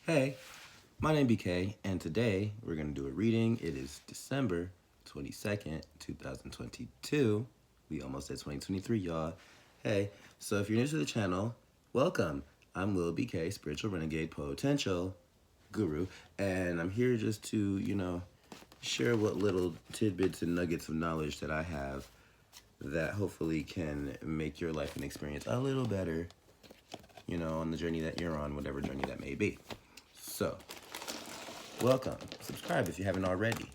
Hey, my name BK, and today we're going to do a reading. It is December 22nd, 2022. We almost at 2023, y'all. Hey, so if you're new to the channel, welcome. I'm Lil BK, Spiritual Renegade Potential Guru, and I'm here just to, share what little tidbits and nuggets of knowledge that I have that hopefully can make your life and experience a little better, on the journey that you're on, whatever journey that may be. So, welcome. Subscribe if you haven't already.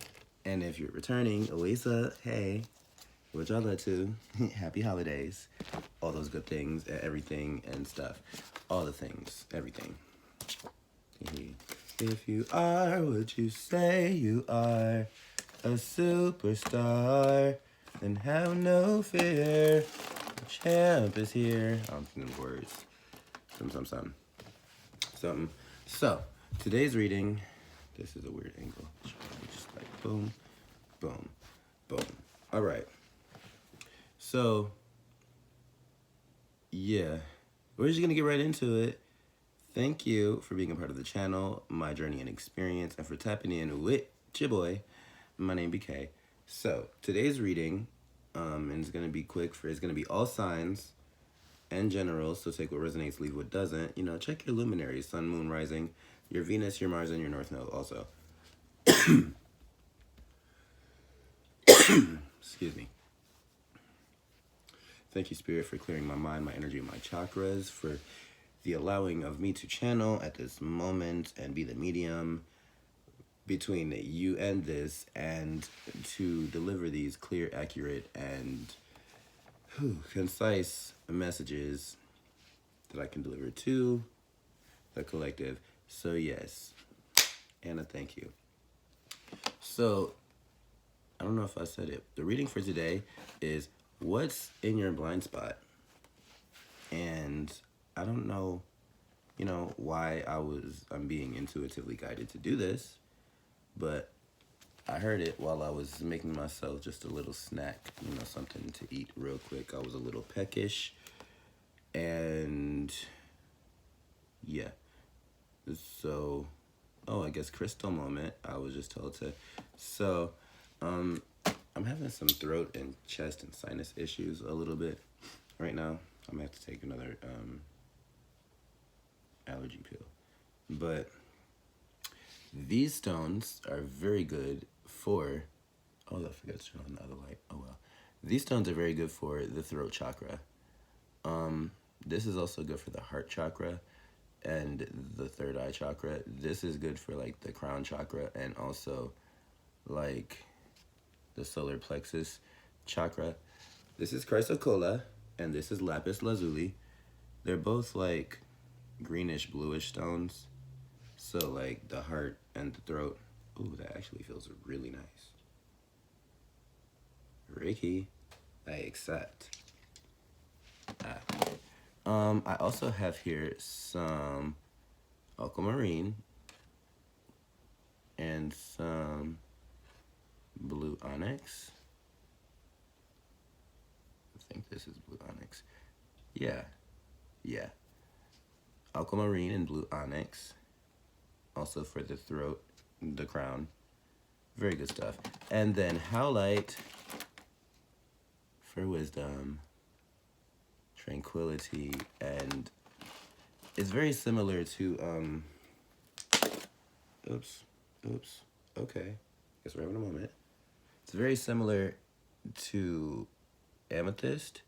And if you're returning, Elisa, hey, what y'all up to? Happy holidays. All those good things, everything and stuff. All the things, everything. If you are what you say you are, a superstar, then have no fear. The champ is here. I'm thinking words. Something. So, today's reading, this is a weird angle. Just like boom, boom, boom. All right. So, yeah, we're just going to get right into it. Thank you for being a part of the channel, my journey and experience, and for tapping in with your boy. My name BK. So, today's reading is going to be quick. It's going to be all signs and general, so take what resonates, leave what doesn't. Check your luminaries, sun, moon, rising, your Venus, your Mars, and your North Node also. Excuse me. Thank you, Spirit, for clearing my mind, my energy, and my chakras, for the allowing of me to channel at this moment and be the medium between you and this, and to deliver these clear, accurate, and concise messages that I can deliver to the collective. So yes, Anna, thank you. So, I don't know if I said it. The reading for today is what's in your blind spot. And I don't know, why I'm being intuitively guided to do this, but I heard it while I was making myself just a little snack, something to eat real quick. I was a little peckish, and yeah. So, I guess crystal moment, I was just told to. So, I'm having some throat and chest and sinus issues a little bit right now. I'm gonna have to take another allergy pill. But these stones are very good for, I forgot to turn on the other light. Oh well. These stones are very good for the throat chakra. This is also good for the heart chakra and the third eye chakra. This is good for like the crown chakra and also like the solar plexus chakra. This is chrysocolla and this is lapis lazuli. They're both like greenish bluish stones. So like the heart and the throat. Ooh, that actually feels really nice. Ricky, I accept. I also have here some aquamarine and some blue onyx. I think this is blue onyx. Yeah. Aquamarine and blue onyx. Also for the throat, the crown. Very good stuff. And then howlite for wisdom, tranquility, and it's very similar to oops, okay, guess we're having a moment. It's very similar to amethyst,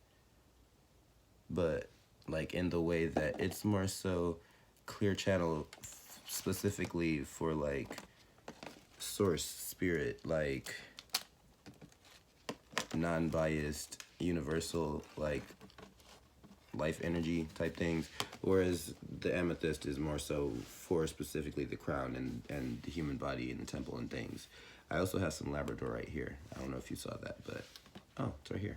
but like in the way that it's more so clear channel specifically for like source spirit, like non-biased universal like life energy type things, whereas the amethyst is more so for specifically the crown and the human body and the temple and things. I also have some Labrador right here. I don't know if you saw that, but it's right here.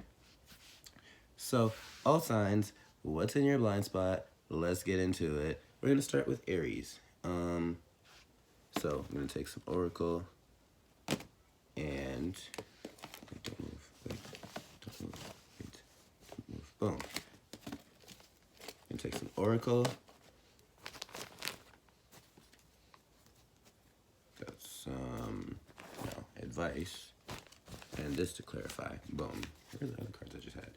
So all signs, what's in your blind spot? Let's get into it. We're gonna start with Aries. So I'm gonna take some oracle and don't move. Boom. Take some oracle advice. And this to clarify. Boom. Where are the other cards I just had?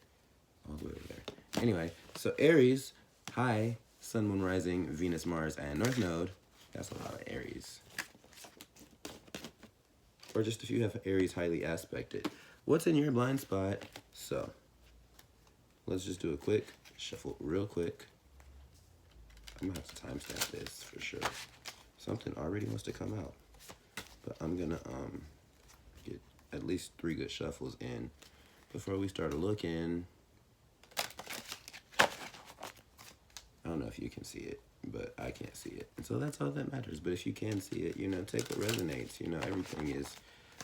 All the way over there. Anyway, so Aries, hi, Sun, Moon, Rising, Venus, Mars, and North Node. That's a lot of Aries. Or just if you have Aries highly aspected. What's in your blind spot? So, let's just do a quick shuffle real quick. I'm gonna have to timestamp this for sure. Something already wants to come out. But I'm gonna get at least 3 good shuffles in before we start looking. I don't know if you can see it, but I can't see it. And so that's all that matters. But if you can see it, you know, take what resonates. You know, everything is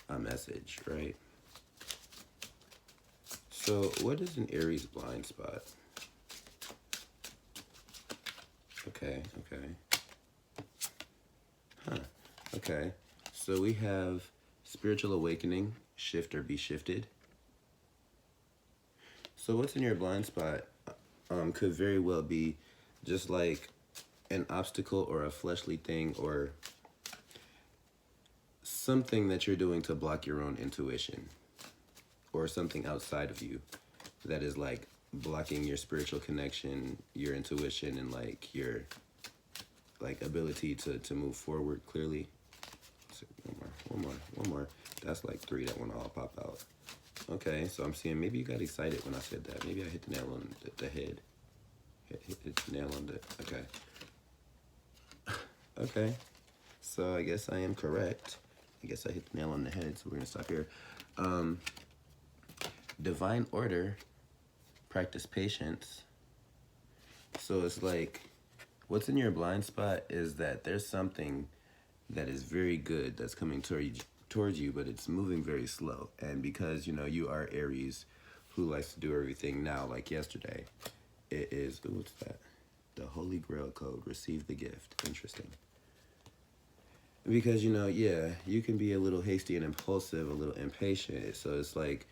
a message, right? So what is an Aries blind spot? Okay. Okay. So we have spiritual awakening, shift or be shifted. So what's in your blind spot could very well be just like an obstacle or a fleshly thing or something that you're doing to block your own intuition, or something outside of you that is like blocking your spiritual connection, your intuition, and like your like ability to move forward clearly. So one more. That's like 3 that want to all pop out. Okay, so I'm seeing maybe you got excited when I said that. Maybe I hit the nail on the head. Hit the nail on the, okay. Okay, so I guess I am correct. I guess I hit the nail on the head, so we're gonna stop here. Divine order, practice patience. So it's like, what's in your blind spot is that there's something that is very good that's coming towards you, but it's moving very slow. And because, you know, you are Aries, who likes to do everything now, like yesterday, it is, ooh, what's that? The Holy Grail code, receive the gift. Interesting. Because, you know, yeah, you can be a little hasty and impulsive, a little impatient. So it's like,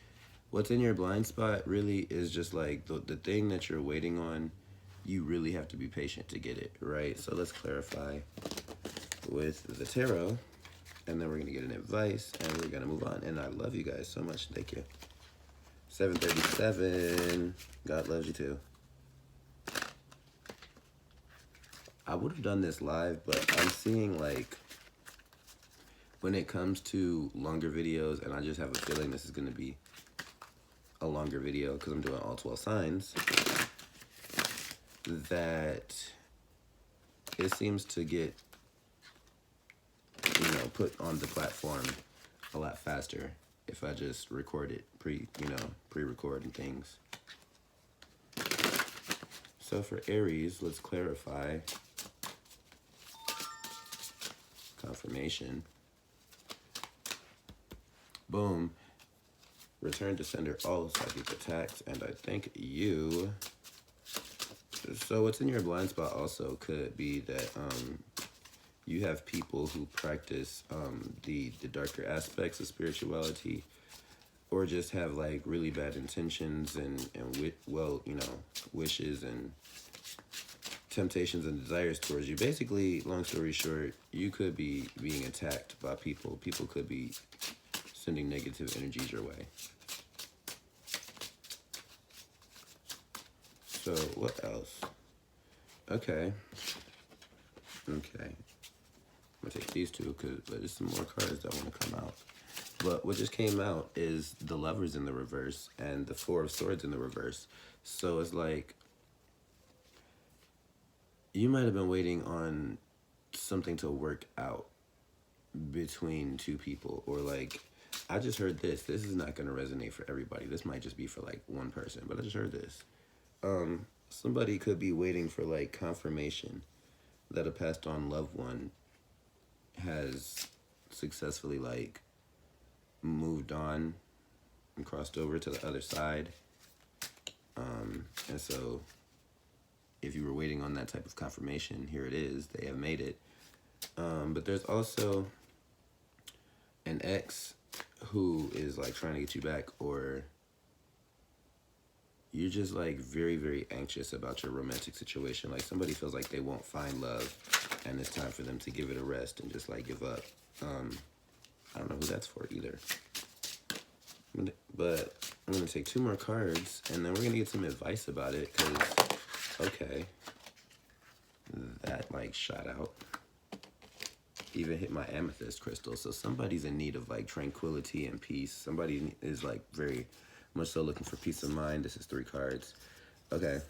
what's in your blind spot really is just like the thing that you're waiting on, you really have to be patient to get it, right? So let's clarify with the tarot, and then we're going to get an advice, and we're going to move on. And I love you guys so much. Thank you. 737. God loves you too. I would have done this live, but I'm seeing like when it comes to longer videos, and I just have a feeling this is going to be a longer video because I'm doing all 12 signs, that it seems to get, you know, put on the platform a lot faster if I just record it pre-record and things. So for Aries, let's clarify. Confirmation. Boom. Return to sender all psychic attacks, and I thank you. So what's in your blind spot also could be that you have people who practice the darker aspects of spirituality, or just have like really bad intentions and wishes and temptations and desires towards you. Basically, long story short, you could be being attacked by people. People could be sending negative energies your way. So what else? Okay. I'm gonna take these two but there's some more cards that want to come out. But what just came out is the Lovers in the reverse and the Four of Swords in the reverse. So it's like you might have been waiting on something to work out between two people, or like, I just heard this. This is not going to resonate for everybody. This might just be for like one person, but I just heard this. Somebody could be waiting for like confirmation that a passed on loved one has successfully like moved on and crossed over to the other side. And so if you were waiting on that type of confirmation, here it is. They have made it. But there's also an ex who is like trying to get you back, or you're just like very, very anxious about your romantic situation. Like somebody feels like they won't find love and it's time for them to give it a rest and just like give up. I don't know who that's for either. But I'm going to take 2 more cards, and then we're going to get some advice about it, because, okay, that, like, shot out. Even hit my amethyst crystal. So somebody's in need of, like, tranquility and peace. Somebody is, like, very much so looking for peace of mind. This is 3 cards. Okay.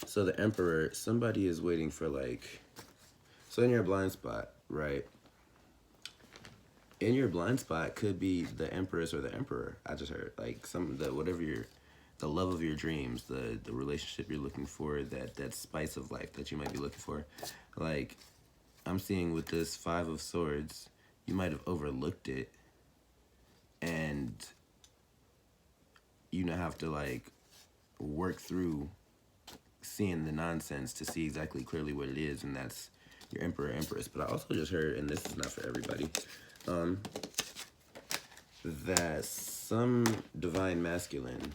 So the Emperor, somebody is waiting for, like, so in your blind spot, right? In your blind spot could be the Empress or the Emperor. I just heard, like, whatever the love of your dreams, the relationship you're looking for, that spice of life that you might be looking for. Like, I'm seeing with this 5 of Swords, you might have overlooked it, and you now have to, like, work through seeing the nonsense to see exactly clearly what it is, and that's your Emperor, Empress. But I also just heard, and this is not for everybody, that some divine masculine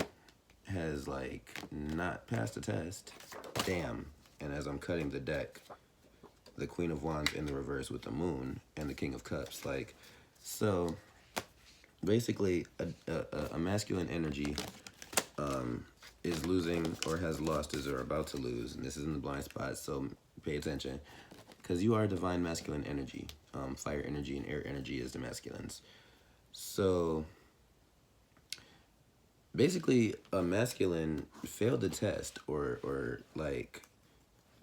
has, like, not passed a test. Damn. And as I'm cutting the deck, the Queen of Wands in the reverse with the Moon and the King of Cups. Like, so basically a masculine energy is losing or has lost or about to lose. And this is in the blind spot, so pay attention. Because you are divine masculine energy. Fire energy and air energy is the masculines. So basically a masculine failed the test or like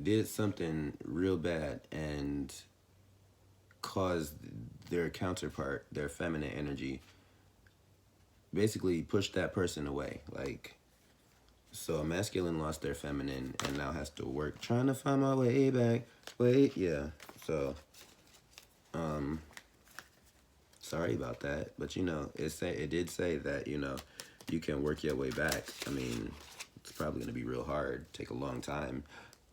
did something real bad and caused their counterpart, their feminine energy, basically pushed that person away. Like, so a masculine lost their feminine and now has to work trying to find my way back. Wait, yeah. So, sorry about that, but you know, it did say that, you know, you can work your way back. I mean, it's probably gonna be real hard, take a long time.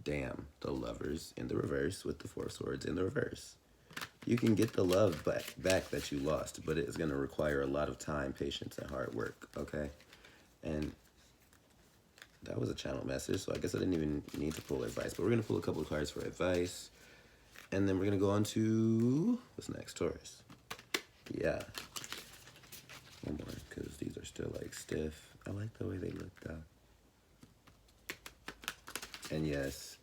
Damn, the Lovers in the reverse with the 4 of Swords in the reverse. You can get the love back that you lost, but it's gonna require a lot of time, patience, and hard work, okay? And that was a channel message, so I guess I didn't even need to pull advice, but we're gonna pull a couple of cards for advice, and then we're gonna go on to, what's next, Taurus. Yeah. One more, because these are still, like, stiff. I like the way they look, though. And yes,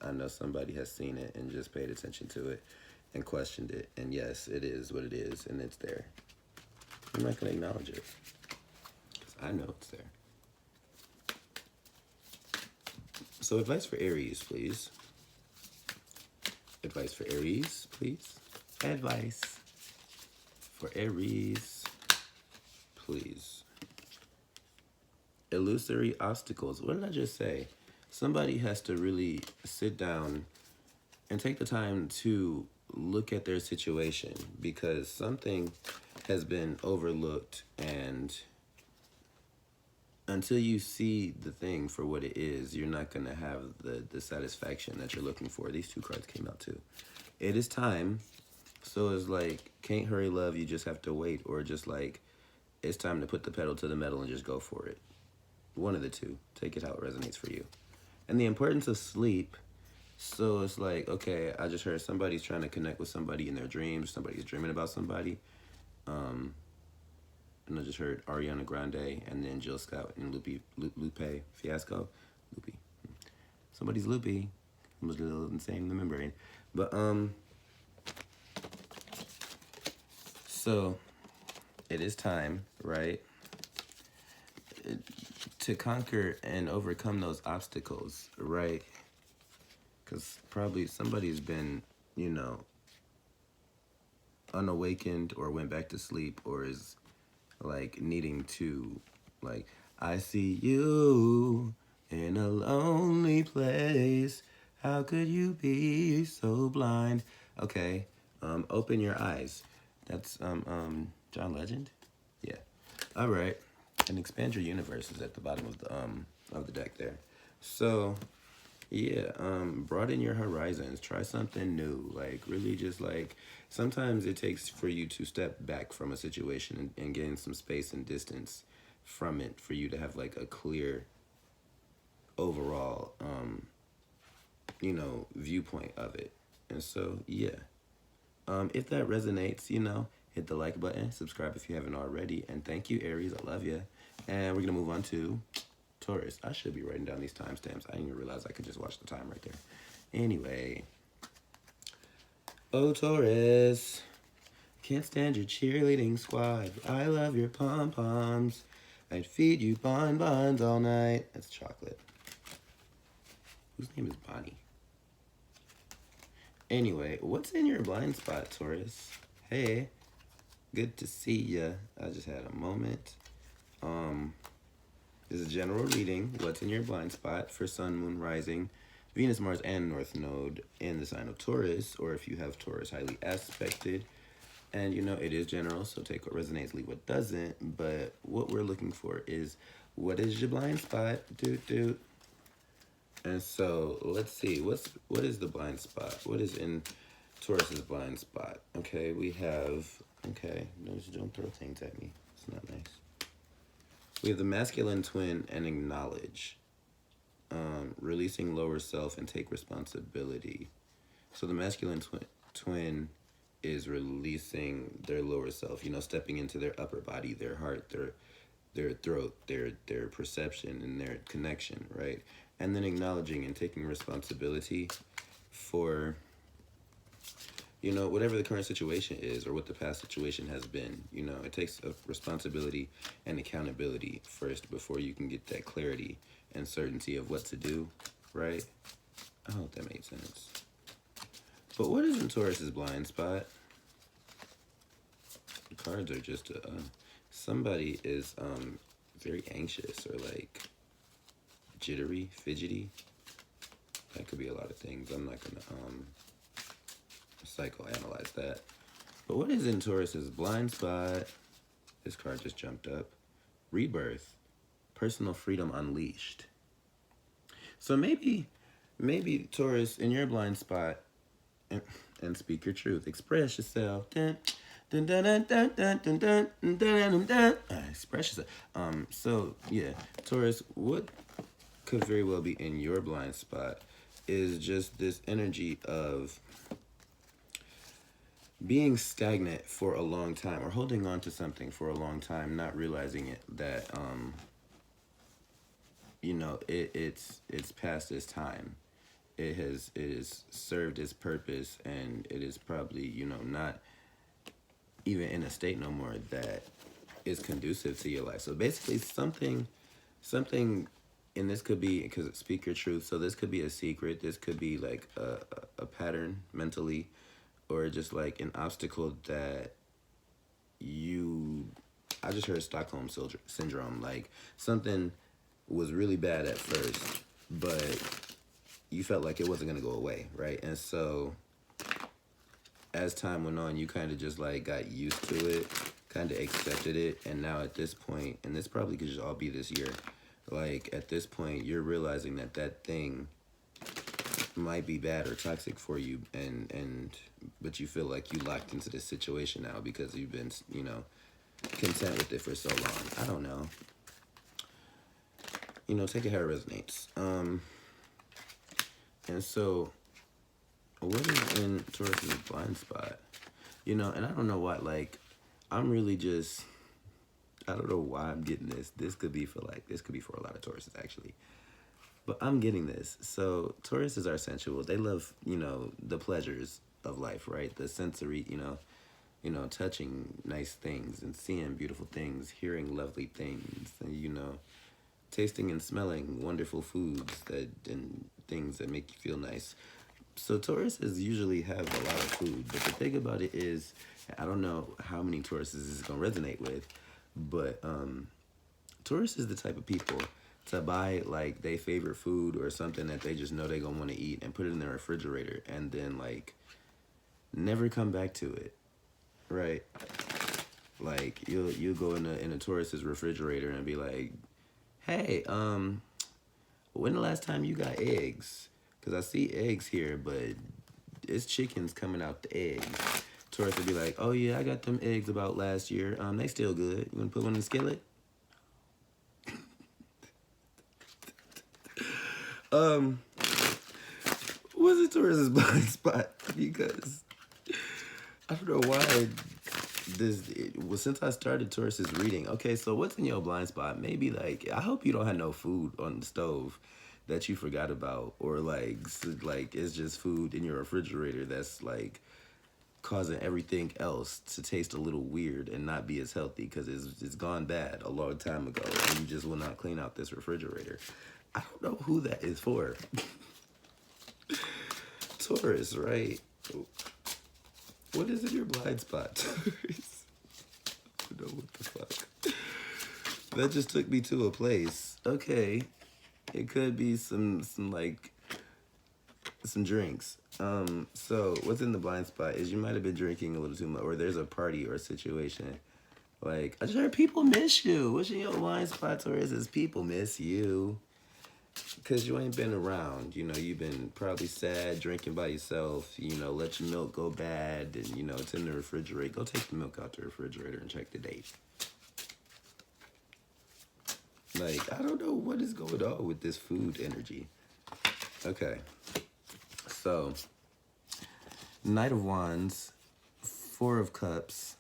I know somebody has seen it and just paid attention to it and questioned it. And yes, it is what it is, and it's there. I'm not going to acknowledge it, because I know it's there. So advice for Aries, please. Advice for Aries, please. Advice for Aries, please. Illusory obstacles. What did I just say? Somebody has to really sit down and take the time to look at their situation, because something has been overlooked, and until you see the thing for what it is, you're not going to have the satisfaction that you're looking for. These 2 cards came out too. It is time. So it's like, can't hurry love, you just have to wait, or just like, it's time to put the pedal to the metal and just go for it. One of the 2. Take it how it resonates for you. And the importance of sleep. So it's like, okay, I just heard somebody's trying to connect with somebody in their dreams. Somebody's dreaming about somebody. And I just heard Ariana Grande and then Jill Scott and Lupe Fiasco. Loopy. Somebody's loopy. I was a little insane in the membrane. But, so it is time, right? To conquer and overcome those obstacles, right? Because probably somebody's been, you know, unawakened or went back to sleep, or is like needing to, like, I see you in a lonely place. How could you be so blind? Okay, open your eyes. That's John Legend? Yeah. All right. And expand your universe is at the bottom of the deck there. So yeah, broaden your horizons. Try something new. Like, really just like, sometimes it takes for you to step back from a situation and gain some space and distance from it for you to have like a clear overall you know, viewpoint of it. And so yeah, if that resonates, you know, hit the like button, subscribe if you haven't already, and thank you, Aries. I love you. And we're gonna move on to Taurus. I should be writing down these timestamps. I didn't even realize I could just watch the time right there. Anyway, oh Taurus, can't stand your cheerleading squad. I love your pom-poms. I'd feed you bonbons all night. That's chocolate. Whose name is Bonnie? Anyway, what's in your blind spot, Taurus? Hey, good to see ya. I just had a moment. This is a general reading. What's in your blind spot for Sun, Moon, Rising, Venus, Mars, and North Node in the sign of Taurus, or if you have Taurus highly aspected. And, you know, it is general, so take what resonates, leave what doesn't. But what we're looking for is, what is your blind spot? Doot. And so, let's see. What is the blind spot? What is in Taurus's blind spot? Okay, we have... Okay, no, don't throw things at me. It's not nice. We have the masculine twin and acknowledge. Releasing lower self and take responsibility. So the masculine twin is releasing their lower self, you know, stepping into their upper body, their heart, their throat, their perception and their connection, right? And then acknowledging and taking responsibility for, you know, whatever the current situation is or what the past situation has been. You know, it takes a responsibility and accountability first before you can get that clarity and certainty of what to do, right? I hope that made sense. But what is in Taurus's blind spot? The cards are just, somebody is very anxious or like jittery, fidgety. That could be a lot of things. I'm not going to psychoanalyze that. But what is in Taurus's blind spot? This card just jumped up. Rebirth. Personal freedom unleashed. So maybe Taurus, in your blind spot, and speak your truth. Express yourself. Express yourself. So yeah, Taurus, what could very well be in your blind spot is just this energy of being stagnant for a long time or holding on to something for a long time, not realizing it that you know, it's past its time. It has served its purpose, and it is probably, you know, not even in a state no more that is conducive to your life. So basically something, and this could be, because speak your truth, so this could be a secret, this could be like a pattern mentally, or just like an obstacle that I just heard Stockholm syndrome, like something was really bad at first, but you felt like it wasn't going to go away, right? And so as time went on, you kind of just like got used to it, kind of accepted it, and now at this point, and this probably could just all be this year, like at this point, you're realizing that that thing might be bad or toxic for you, but you feel like you locked into this situation now because you've been, you know, content with it for so long. I don't know. You know, take it how it resonates. And so, what is in Taurus's blind spot? You know, and I don't know why, like, I'm really just, I don't know why I'm getting this. This could be for a lot of Tauruses, actually. But I'm getting this. So, Tauruses are sensual. They love, you know, the pleasures of life, right? The sensory, you know, touching nice things and seeing beautiful things, hearing lovely things, and, you know, tasting and smelling wonderful foods and things that make you feel nice. So Tauruses usually have a lot of food, but the thing about it is, I don't know how many Tauruses this is going to resonate with, but Taurus is the type of people to buy like their favorite food or something that they just know they're going to want to eat and put it in their refrigerator and then like never come back to it, right? Like you'll go in a Taurus's refrigerator and be like, hey, when the last time you got eggs? Because I see eggs here, but it's chickens coming out the eggs. Taurus would be like, oh yeah, I got them eggs about last year. They still good. You want to put one in the skillet? What's a Taurus's blind spot? Because I don't know why well, since I started Taurus's reading, okay, so what's in your blind spot? Maybe like, I hope you don't have no food on the stove that you forgot about, or like it's just food in your refrigerator that's like causing everything else to taste a little weird and not be as healthy because it's gone bad a long time ago and you just will not clean out this refrigerator. I don't know who that is for. Taurus, right? What is in your blind spot, Taurus? I don't know what the fuck. That just took me to a place. Okay. It could be some drinks. So what's in the blind spot is you might have been drinking a little too much, or there's a party or a situation. Like, I just heard people miss you. What's in your blind spot, Taurus? Is people miss you. Because you ain't been around. You know, you've been probably sad, drinking by yourself. You know, let your milk go bad, and, you know, it's in the refrigerator. Go take the milk out the refrigerator and check the date. Like, I don't know what is going on with this food energy. Okay. So, Knight of Wands, Four of Cups,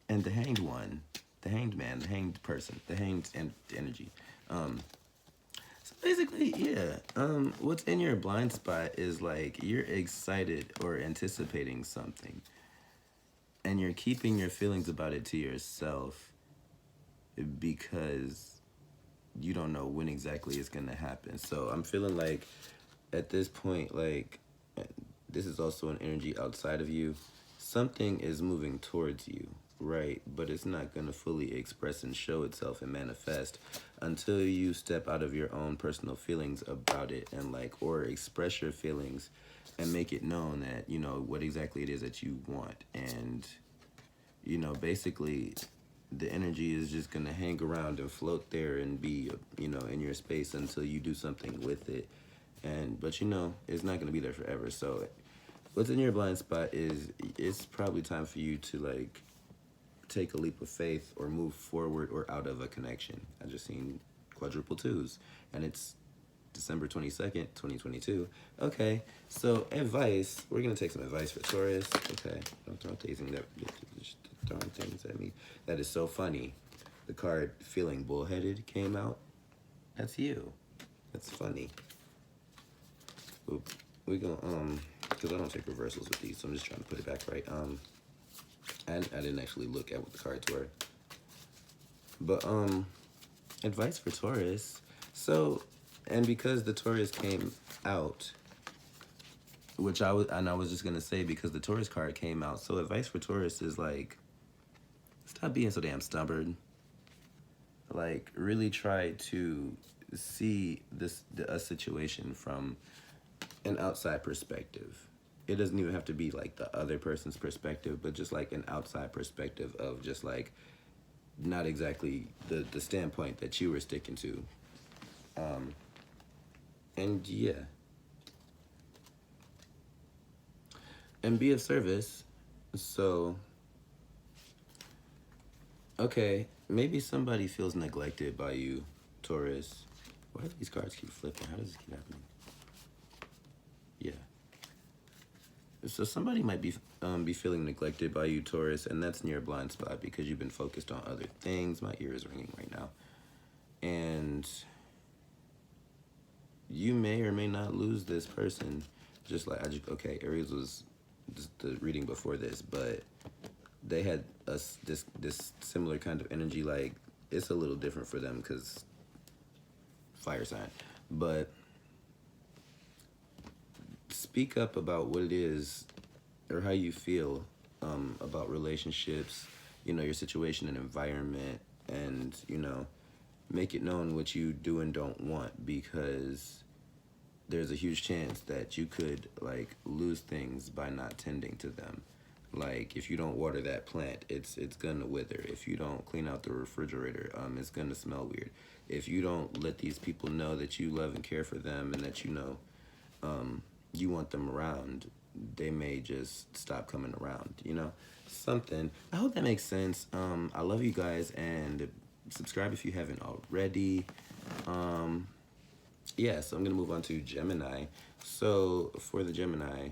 and the Hanged One, the Hanged Man, the Hanged Person, the Hanged energy. So basically, yeah. What's in your blind spot is like you're excited or anticipating something, and you're keeping your feelings about it to yourself because you don't know when exactly it's gonna happen. So I'm feeling like at this point, like, this is also an energy outside of you. Something is moving towards you, right? But it's not going to fully express and show itself and manifest until you step out of your own personal feelings about it and like, or express your feelings and make it known that, you know, what exactly it is that you want. And, you know, basically the energy is just going to hang around and float there and be, you know, in your space until you do something with it. But you know, it's not going to be there forever. So what's in your blind spot is it's probably time for you to like take a leap of faith or move forward or out of a connection. I just seen quadruple twos and it's December 22nd, 2022. Okay, so advice. We're going to take some advice for Taurus. Okay, don't throw throwing things at me. That is so funny. The card feeling bullheaded came out. That's you. That's funny. Oop. We go because I don't take reversals with these, so I'm just trying to put it back right. I didn't actually look at what the cards were. But advice for Taurus. So, and because the Taurus came out, which I was just gonna say because the Taurus card came out. So advice for Taurus is like, stop being so damn stubborn. Like, really try to see a situation from an outside perspective. It doesn't even have to be like the other person's perspective, but just like an outside perspective of just like not exactly the standpoint that you were sticking to. And yeah. And be of service. So, okay, maybe somebody feels neglected by you, Taurus. Why do these cards keep flipping? How does this keep happening? Yeah. So somebody might be feeling neglected by you, Taurus, and that's in your blind spot because you've been focused on other things. My ear is ringing right now. And you may or may not lose this person. Just like, okay, Aries was just the reading before this, but they had this similar kind of energy. Like, it's a little different for them because fire sign. But speak up about what it is or how you feel about relationships, you know, your situation and environment, and, you know, make it known what you do and don't want, because there's a huge chance that you could like lose things by not tending to them. Like, if you don't water that plant, it's gonna wither. If you don't clean out the refrigerator, it's gonna smell weird. If you don't let these people know that you love and care for them and that, you know, you want them around, they may just stop coming around, you know? Something. I hope that makes sense. I love you guys, and subscribe if you haven't already. Yeah, so I'm gonna move on to Gemini. So for the Gemini,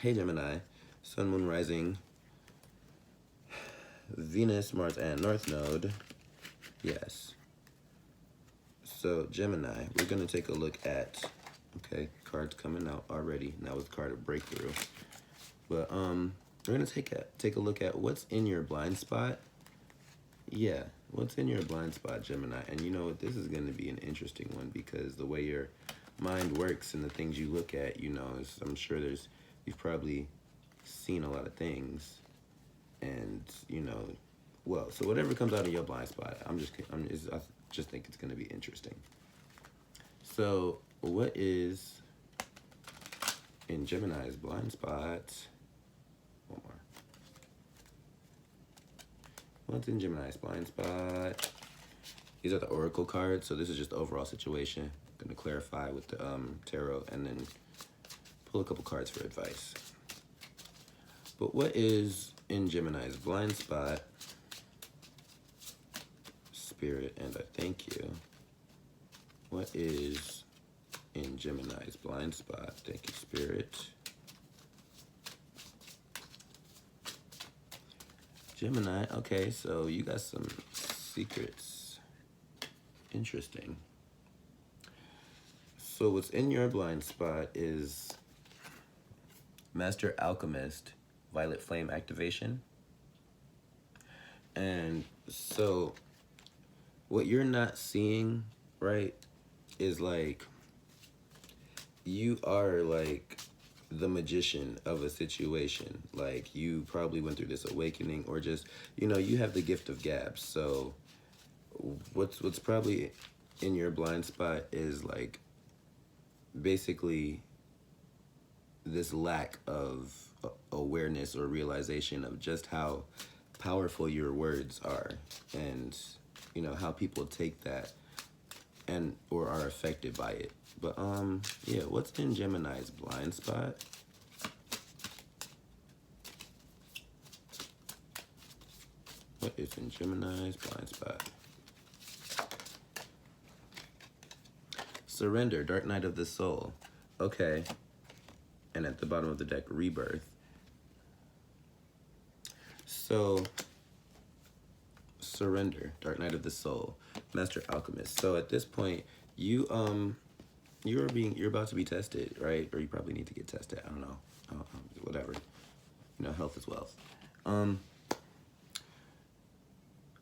hey Gemini, Sun, Moon, Rising, Venus, Mars, and North Node. Yes. So Gemini, we're gonna take a look at, okay, cards coming out already. And that was the card of breakthrough. But we're gonna take a look at what's in your blind spot. Yeah, what's in your blind spot, Gemini? And you know what, this is gonna be an interesting one because the way your mind works and the things you look at, you know, I'm sure you've probably seen a lot of things, and you know, well, so whatever comes out of your blind spot, I just think it's gonna be interesting. So what is in Gemini's blind spot? One more. What's in Gemini's blind spot? These are the oracle cards, so this is just the overall situation. I'm gonna clarify with the tarot and then pull a couple cards for advice. But what is in Gemini's blind spot? Spirit, and I thank you. What is in Gemini's blind spot? Thank you, Spirit. Gemini, okay, so you got some secrets. Interesting. So what's in your blind spot is Master Alchemist, Violet Flame activation. And so what you're not seeing, right, is like you are like the magician of a situation. Like you probably went through this awakening, or just, you know, you have the gift of gab. So what's probably in your blind spot is like basically this lack of awareness or realization of just how powerful your words are, and you know how people take that and or are affected by it. But yeah, what's in Gemini's blind spot? What is in Gemini's blind spot? Surrender, Dark Night of the Soul. Okay. And at the bottom of the deck, Rebirth. So, surrender, Dark Night of the Soul, Master Alchemist. So at this point, you're about to be tested, right? Or you probably need to get tested. I don't know. Whatever. You know, health is wealth.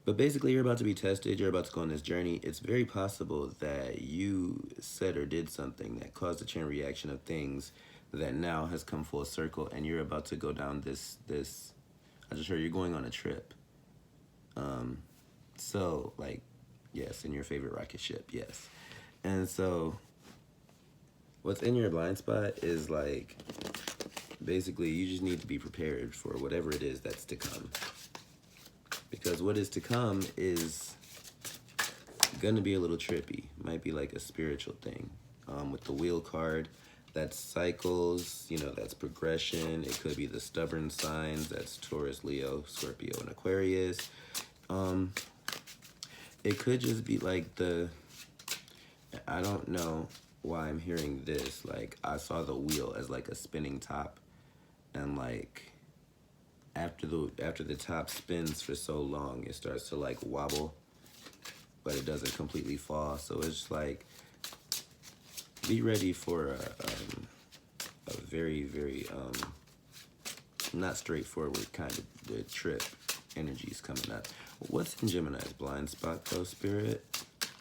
But basically, you're about to be tested. You're about to go on this journey. It's very possible that you said or did something that caused a chain reaction of things that now has come full circle, and you're about to go down this. I just heard you're going on a trip. So like, yes, in your favorite rocket ship, yes. And so, what's in your blind spot is like, basically, you just need to be prepared for whatever it is that's to come. Because what is to come is gonna be a little trippy. Might be like a spiritual thing. With the wheel card, that's cycles, you know, that's progression. It could be the stubborn signs, that's Taurus, Leo, Scorpio, and Aquarius. It could just be like I don't know why I'm hearing this. Like, I saw the wheel as like a spinning top, and like, after the top spins for so long, it starts to like wobble, but it doesn't completely fall. So it's just like, be ready for a very, very not straightforward kind of the trip energies coming up. What's in Gemini's blind spot though, Spirit?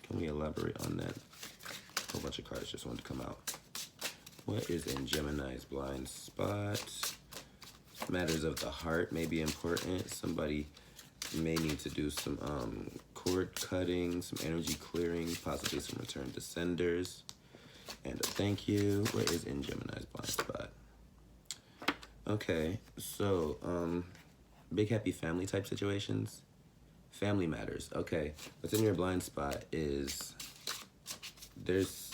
Can we elaborate on that? A whole bunch of cards just wanted to come out. What is in Gemini's blind spot? Matters of the heart may be important. Somebody may need to do some cord cutting, some energy clearing, possibly some return to senders. And a thank you. What is in Gemini's blind spot? Okay, so big happy family type situations. Family matters. Okay, what's in your blind spot is there's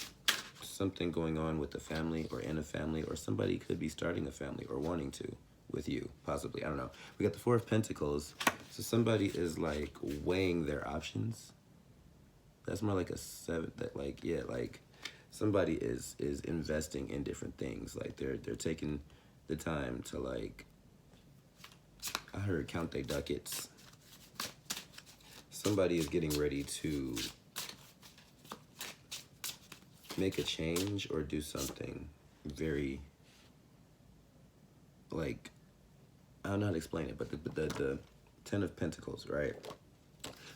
something going on with the family or in a family, or somebody could be starting a family or wanting to with you, possibly. I don't know. We got the Four of Pentacles. So somebody is like weighing their options. That's more like a seven. That like, yeah, like somebody is investing in different things. Like they're taking the time to like I heard count they ducats. Somebody is getting ready to make a change or do something very, like, I don't know how to explain it, but the Ten of Pentacles, right?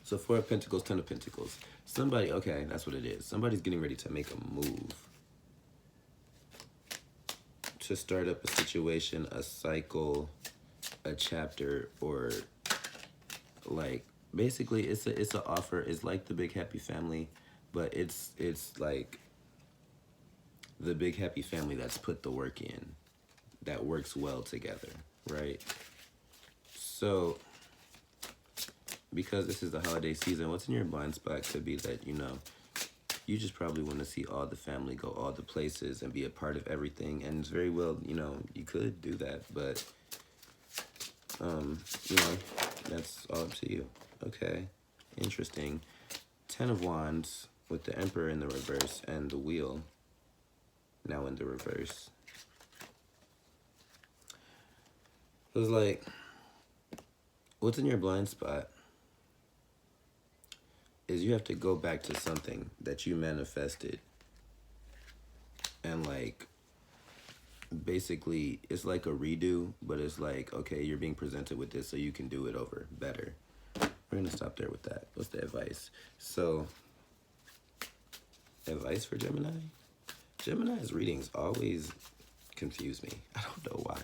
So Four of Pentacles, Ten of Pentacles. Somebody, okay, that's what it is. Somebody's getting ready to make a move to start up a situation, a cycle, a chapter, or like basically it's an offer. It's like the Big Happy Family, but it's like the Big Happy Family that's put the work in, that works well together, right? So because this is the holiday season, what's in your blind spot could be that, you know, you just probably want to see all the family go all the places and be a part of everything. And it's very well, you know, you could do that, but, you know, that's all up to you. Okay, interesting. 10 of Wands with the Emperor in the reverse and the Wheel now in the reverse. It was like, what's in your blind spot is you have to go back to something that you manifested, and like basically it's like a redo, but it's like, okay, you're being presented with this so you can do it over better. We're gonna stop there with that. What's the advice? So advice for Gemini? Gemini's readings always confuse me. I don't know why.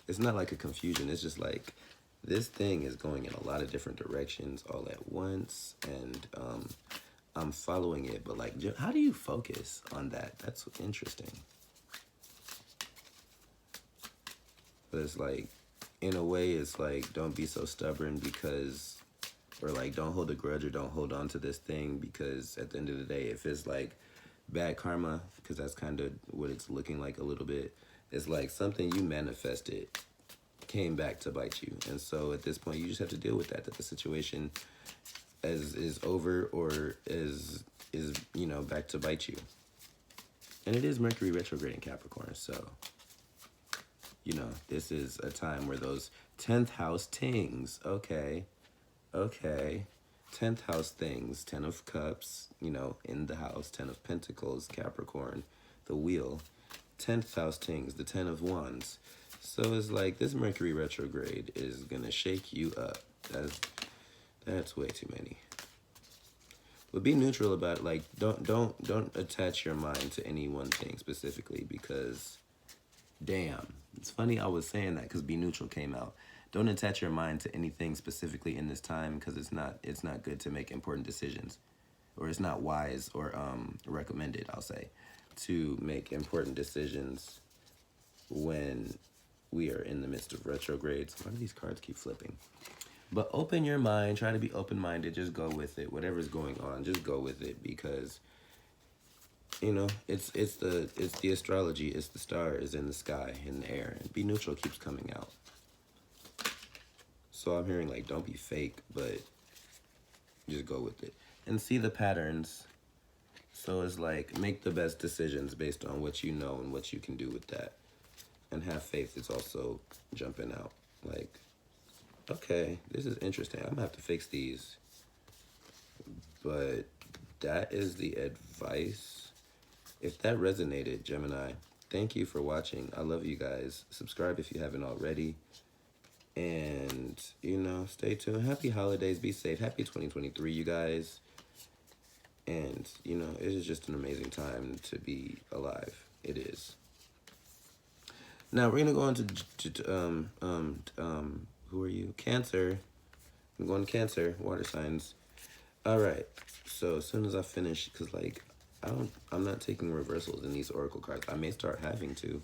It's not like a confusion, it's just like this thing is going in a lot of different directions all at once, and I'm following it, but like, how do you focus on that? That's interesting. But it's like, in a way, it's like, don't be so stubborn because, or like, don't hold a grudge or don't hold on to this thing, because at the end of the day, if it's like bad karma, because that's kind of what it's looking like a little bit, it's like something you manifested came back to bite you. And so at this point, you just have to deal with that the situation is over or is, you know, back to bite you. And it is Mercury retrograde in Capricorn, so, you know, this is a time where those 10th house things, okay, 10th house things, 10 of Cups, you know, in the house, 10 of Pentacles, Capricorn, the Wheel, 10th house things, the 10 of Wands. So it's like this Mercury retrograde is gonna shake you up. That's way too many. But be neutral about it. Like, don't attach your mind to any one thing specifically, because damn, it's funny I was saying that because be neutral came out. Don't attach your mind to anything specifically in this time, because it's not good to make important decisions, or it's not wise or recommended, I'll say, to make important decisions when we are in the midst of retrogrades. Why do these cards keep flipping? But open your mind, try to be open-minded, just go with it. Whatever's going on, just go with it, because, you know, it's the astrology, it's the stars in the sky, in the air, and be neutral keeps coming out. So I'm hearing like, don't be fake, but just go with it. And see the patterns. So it's like, make the best decisions based on what you know and what you can do with that. And have faith. It's also jumping out. Like, okay, this is interesting. I'm gonna have to fix these. But that is the advice. If that resonated, Gemini, thank you for watching. I love you guys. Subscribe if you haven't already. And, you know, stay tuned. Happy holidays. Be safe. Happy 2023, you guys. And, you know, it is just an amazing time to be alive. It is. Now we're gonna go on to who are you? Cancer. I'm going to Cancer, water signs. All right. So as soon as I finish, because like I'm not taking reversals in these oracle cards. I may start having to.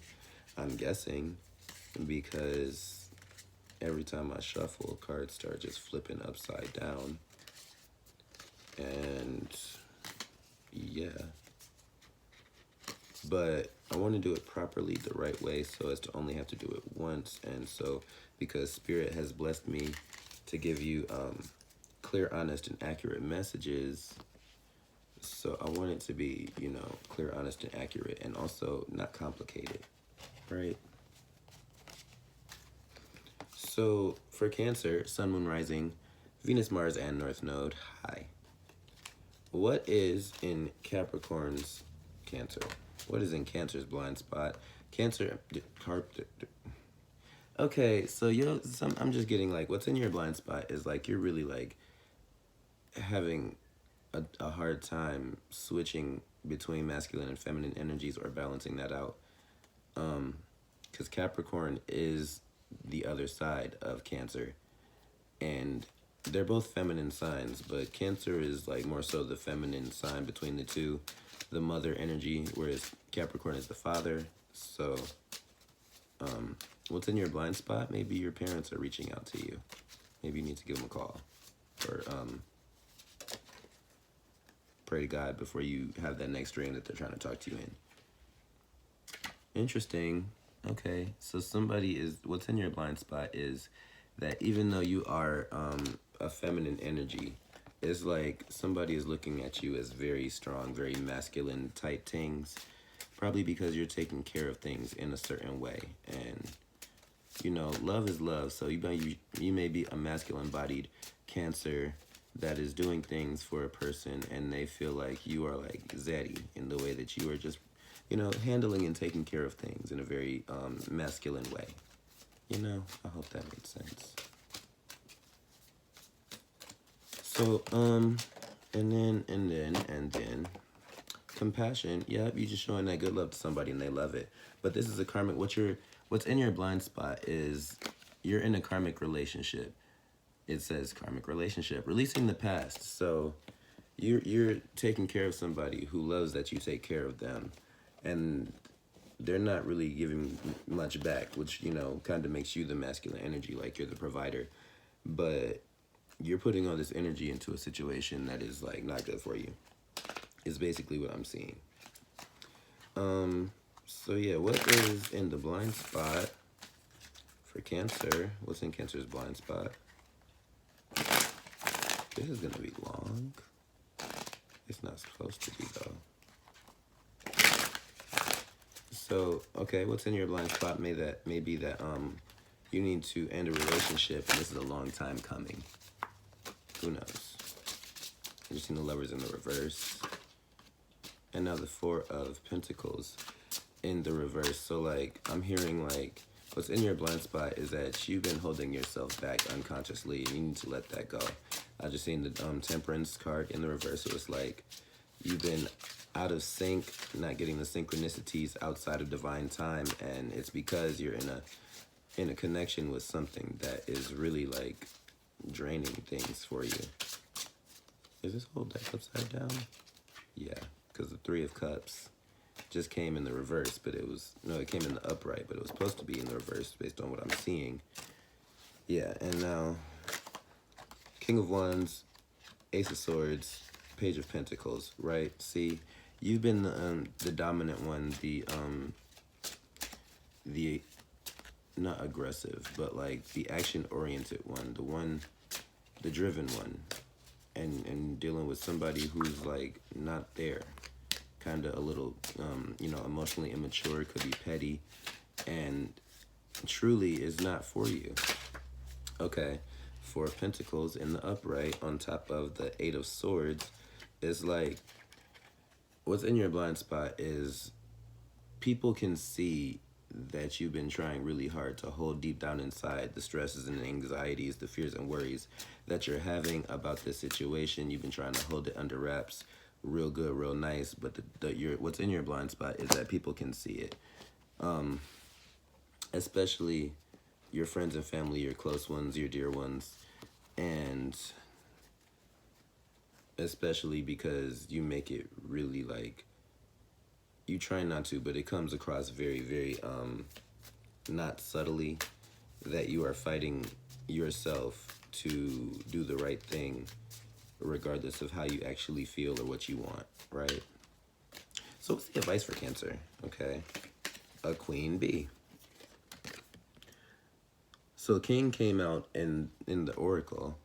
I'm guessing, because every time I shuffle, cards start just flipping upside down. And yeah. But I want to do it properly, the right way, so as to only have to do it once. And so, because Spirit has blessed me to give you clear, honest, and accurate messages, so I want it to be, you know, clear, honest, and accurate, and also not complicated, right? So for Cancer, Sun, Moon, Rising, Venus, Mars, and North Node. Hi. What is in Capricorn's Cancer? What is in Cancer's blind spot? Cancer. Okay, so I'm just getting like what's in your blind spot is like you're really like having a hard time switching between masculine and feminine energies or balancing that out. Because Capricorn is the other side of Cancer, and they're both feminine signs, but Cancer is like more so the feminine sign between the two, the mother energy, whereas Capricorn is the father. So what's in your blind spot? Maybe your parents are reaching out to you. Maybe you need to give them a call, or pray to God before you have that next dream that they're trying to talk to you in. Interesting. Okay, so what's in your blind spot is that even though you are a feminine energy, it's like somebody is looking at you as very strong, very masculine type things, probably because you're taking care of things in a certain way. And, you know, love is love, so you may be a masculine-bodied Cancer that is doing things for a person, and they feel like you are like zaddy in the way that you are just, you know, handling and taking care of things in a very masculine way. You know, I hope that made sense. So, and then, compassion. Yep, you're just showing that good love to somebody and they love it. But this is a karmic, what's in your blind spot is you're in a karmic relationship. It says karmic relationship, releasing the past. So you're taking care of somebody who loves that you take care of them, and they're not really giving much back, which, you know, kind of makes you the masculine energy, like you're the provider. But you're putting all this energy into a situation that is like not good for you, is basically what I'm seeing. So yeah, what is in the blind spot for Cancer? What's in Cancer's blind spot? This is gonna be long. It's not supposed to be though. So, okay, what's in your blind spot may be that you need to end a relationship and this is a long time coming. Who knows? I just seen the Lovers in the reverse. And now the Four of Pentacles in the reverse. So like I'm hearing like what's in your blind spot is that you've been holding yourself back unconsciously and you need to let that go. I just seen the Temperance card in the reverse. So it's like you've been out of sync, not getting the synchronicities outside of divine time, and it's because you're in a connection with something that is really like draining things for you. Is this whole deck upside down? Yeah, because the Three of Cups just came in the reverse, but it came in the upright, but it was supposed to be in the reverse based on what I'm seeing. Yeah, and now King of Wands, Ace of Swords, Page of Pentacles, right? See, you've been the dominant one, the not aggressive, but like the action-oriented one, the driven one, and dealing with somebody who's like not there, kind of a little, emotionally immature, could be petty, and truly is not for you. Okay, Four of Pentacles in the upright on top of the Eight of Swords is like, what's in your blind spot is people can see that you've been trying really hard to hold deep down inside the stresses and anxieties, the fears and worries that you're having about this situation. You've been trying to hold it under wraps real good, real nice, but what's in your blind spot is that people can see it. Especially your friends and family, your close ones, your dear ones, and especially because you make it really like, you try not to, but it comes across very, very, not subtly, that you are fighting yourself to do the right thing, regardless of how you actually feel or what you want, right? So what's the advice for Cancer? Okay, a Queen Bee. So King came out in the Oracle,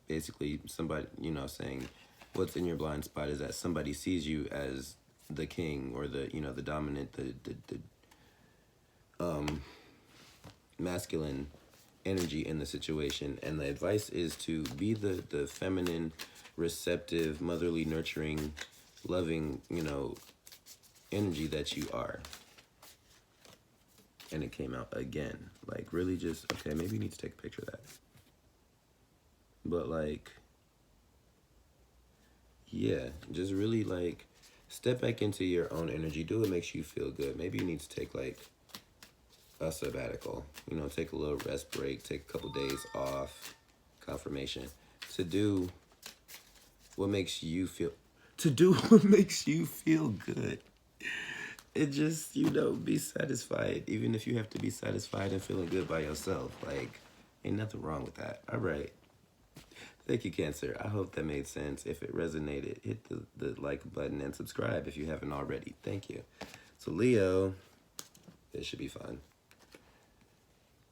basically somebody, saying what's in your blind spot is that somebody sees you as the king or the dominant, the masculine energy in the situation. And the advice is to be the feminine, receptive, motherly, nurturing, loving, you know, energy that you are. And it came out again. Like, really just, okay, maybe you need to take a picture of that. But, like, yeah, just really, like, step back into your own energy. Do what makes you feel good. Maybe you need to take, like, a sabbatical. You know, take a little rest break. Take a couple days off. Confirmation. To do what makes you feel... To do what makes you feel good. It just, you know, be satisfied. Even if you have to be satisfied and feeling good by yourself. Like, ain't nothing wrong with that. All right. Thank you, Cancer. I hope that made sense. If it resonated, hit the like button and subscribe if you haven't already. Thank you. So, Leo, this should be fun.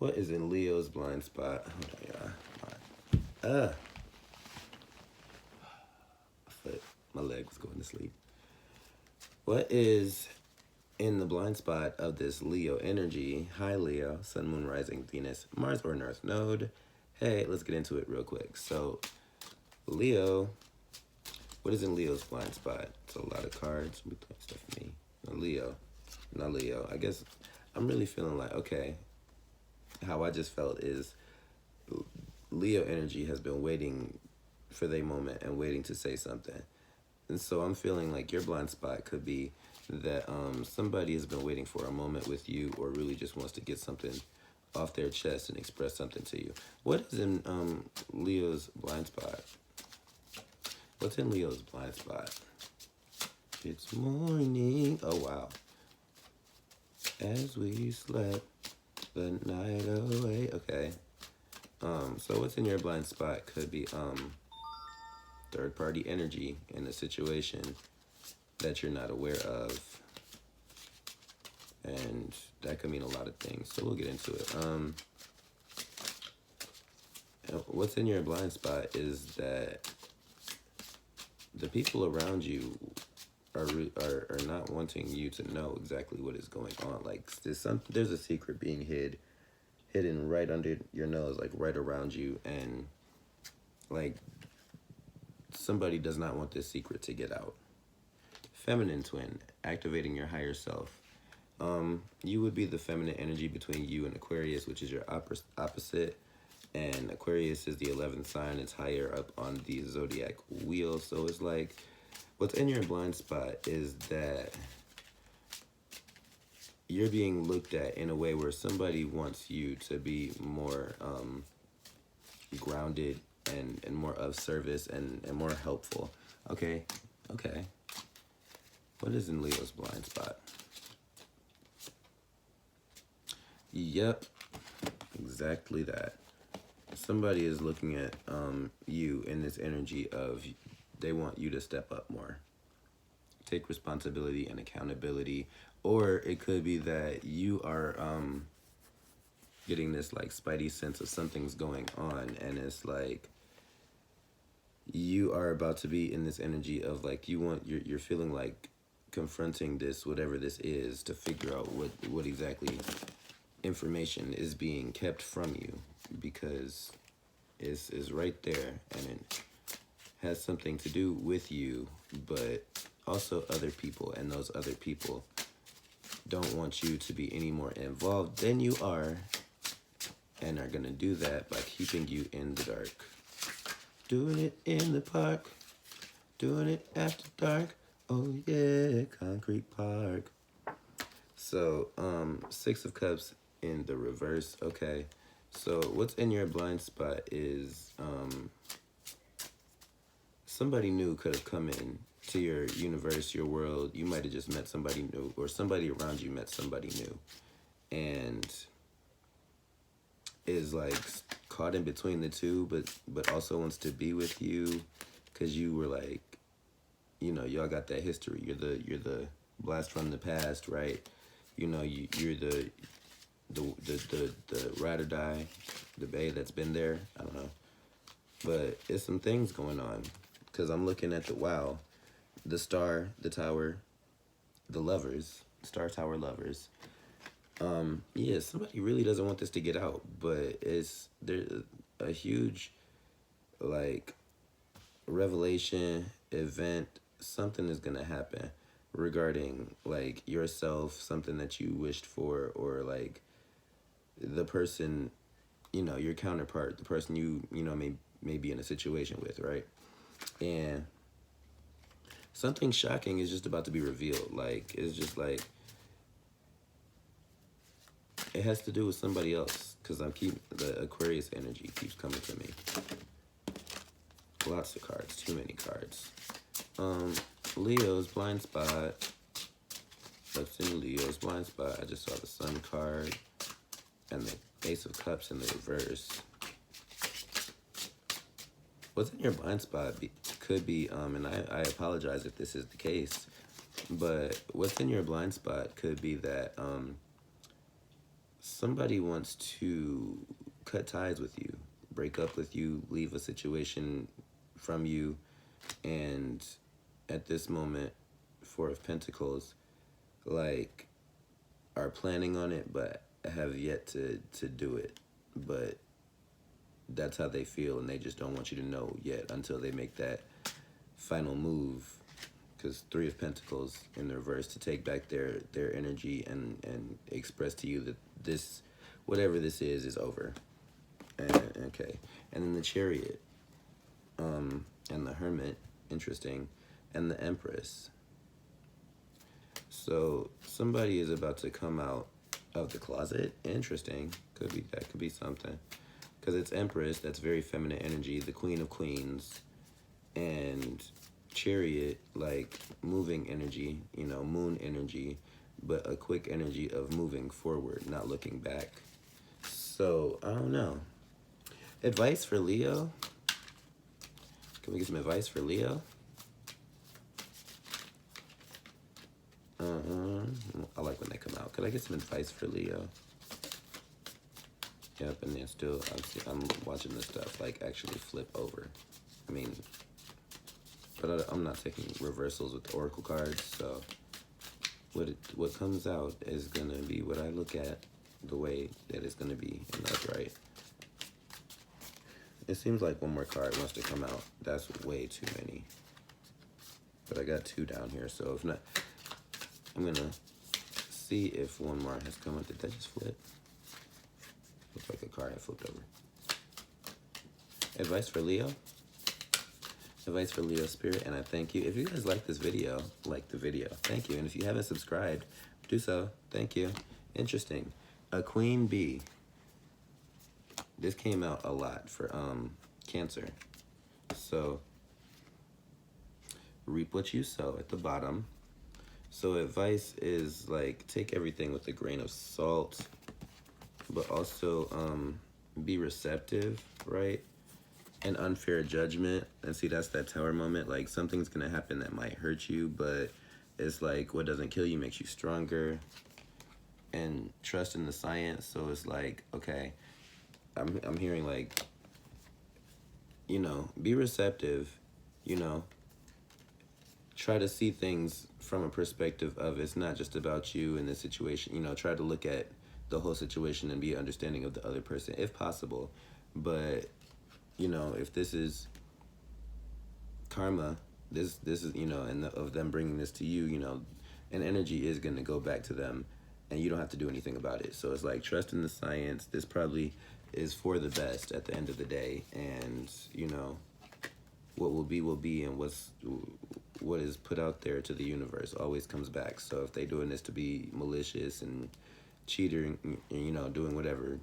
What is in Leo's blind spot? Hold on, y'all. My leg was going to sleep. What is in the blind spot of this Leo energy? Hi, Leo. Sun, Moon, Rising, Venus, Mars, or North Node. Hey, let's get into it real quick. So, Leo, what is in Leo's blind spot? It's a lot of cards. Stuff for me. Not Leo. I guess I'm really feeling like, okay, how I just felt is Leo energy has been waiting for their moment and waiting to say something. And so I'm feeling like your blind spot could be that somebody has been waiting for a moment with you, or really just wants to get something off their chest and express something to you. What is in Leo's blind spot? What's in Leo's blind spot? It's morning. Oh, wow. As we slept the night away. Okay. So what's in your blind spot could be third-party energy in a situation that you're not aware of. And that could mean a lot of things. So we'll get into it. What's in your blind spot is that the people around you are not wanting you to know exactly what is going on. Like, there's a secret being hidden right under your nose, like right around you, and like somebody does not want this secret to get out. Feminine twin, activating your higher self. You would be the feminine energy between you and Aquarius, which is your opposite. And Aquarius is the 11th sign. It's higher up on the zodiac wheel. So it's like, what's in your blind spot is that you're being looked at in a way where somebody wants you to be more grounded and more of service and more helpful. Okay. What is in Leo's blind spot? Yep, exactly that. Somebody is looking at you in this energy of they want you to step up more. Take responsibility and accountability. Or it could be that you are getting this like spidey sense of something's going on, and it's like you are about to be in this energy of like you're feeling like confronting this, whatever this is, to figure out what exactly information is being kept from you, because it's right there and it has something to do with you, but also other people, and those other people don't want you to be any more involved than you are, and are gonna do that by keeping you in the dark. Doing it in the park, doing it after dark. Oh yeah, Concrete Park. So, 6 of Cups in the reverse. Okay, so what's in your blind spot is somebody new could have come in to your universe, your world. You might have just met somebody new, or somebody around you met somebody new, and is like caught in between the two, but also wants to be with you, because you were like, you know, y'all got that history. You're the blast from the past, right? You know, you're the ride or die, the bae that's been there. I don't know, but it's some things going on, because I'm looking at the star, the tower, the lovers, star, tower, lovers. Yeah, somebody really doesn't want this to get out, but there's a huge, like, revelation event. Something is gonna happen regarding, like, yourself, something that you wished for, or like the person, your counterpart, the person may be in a situation with, right? And something shocking is just about to be revealed. Like, it's just like, it has to do with somebody else, because the Aquarius energy keeps coming to me. Lots of cards, too many cards. Leo's blind spot. What's in Leo's blind spot? I just saw the Sun card and the Ace of Cups in the reverse. What's in your blind spot could be, and I apologize if this is the case, but what's in your blind spot could be that somebody wants to cut ties with you, break up with you, leave a situation from you, and at this moment, Four of Pentacles, like, are planning on it, but have yet to do it. But that's how they feel, and they just don't want you to know yet until they make that final move. Because Three of Pentacles in the reverse, to take back their energy and express to you that this, whatever this is over. Okay. And then the Chariot, and the Hermit, interesting, and the Empress. So somebody is about to come out of the closet. Interesting. That could be something. Because it's Empress, that's very feminine energy, the Queen of Queens, and Chariot, like moving energy, moon energy, but a quick energy of moving forward, not looking back. So, I don't know. Advice for Leo? Can we get some advice for Leo? I like when they come out. Could I get some advice for Leo? Yep, and then still, I'm watching this stuff, like, actually flip over. I mean, but I'm not taking reversals with the Oracle cards, so what comes out is going to be what I look at, the way that it's going to be, and that's right. It seems like one more card wants to come out. That's way too many. But I got two down here, so if not, I'm going to see if one more has come out. Did that just flip? Looks like a card had flipped over. Advice for Leo? Advice for Leo Spirit, and I thank you. If you guys like this video, like the video, thank you. And if you haven't subscribed, do so. Thank you. Interesting. A Queen Bee. This came out a lot for Cancer. So, reap what you sow at the bottom. So advice is, like, take everything with a grain of salt, but also be receptive, right? And unfair judgment. And see, that's that Tower moment. Like, something's going to happen that might hurt you, but it's like, what doesn't kill you makes you stronger. And trust in the science. So it's like, okay, I'm hearing, like, be receptive, try to see things from a perspective of it's not just about you in this situation. Try to look at the whole situation and be understanding of the other person if possible. But, if this is karma, this is, and of them bringing this to you, an energy is going to go back to them and you don't have to do anything about it. So it's like, trust in the science. This probably is for the best at the end of the day. And, what will be, and what is put out there to the universe always comes back. So if they're doing this to be malicious and cheating, doing whatever,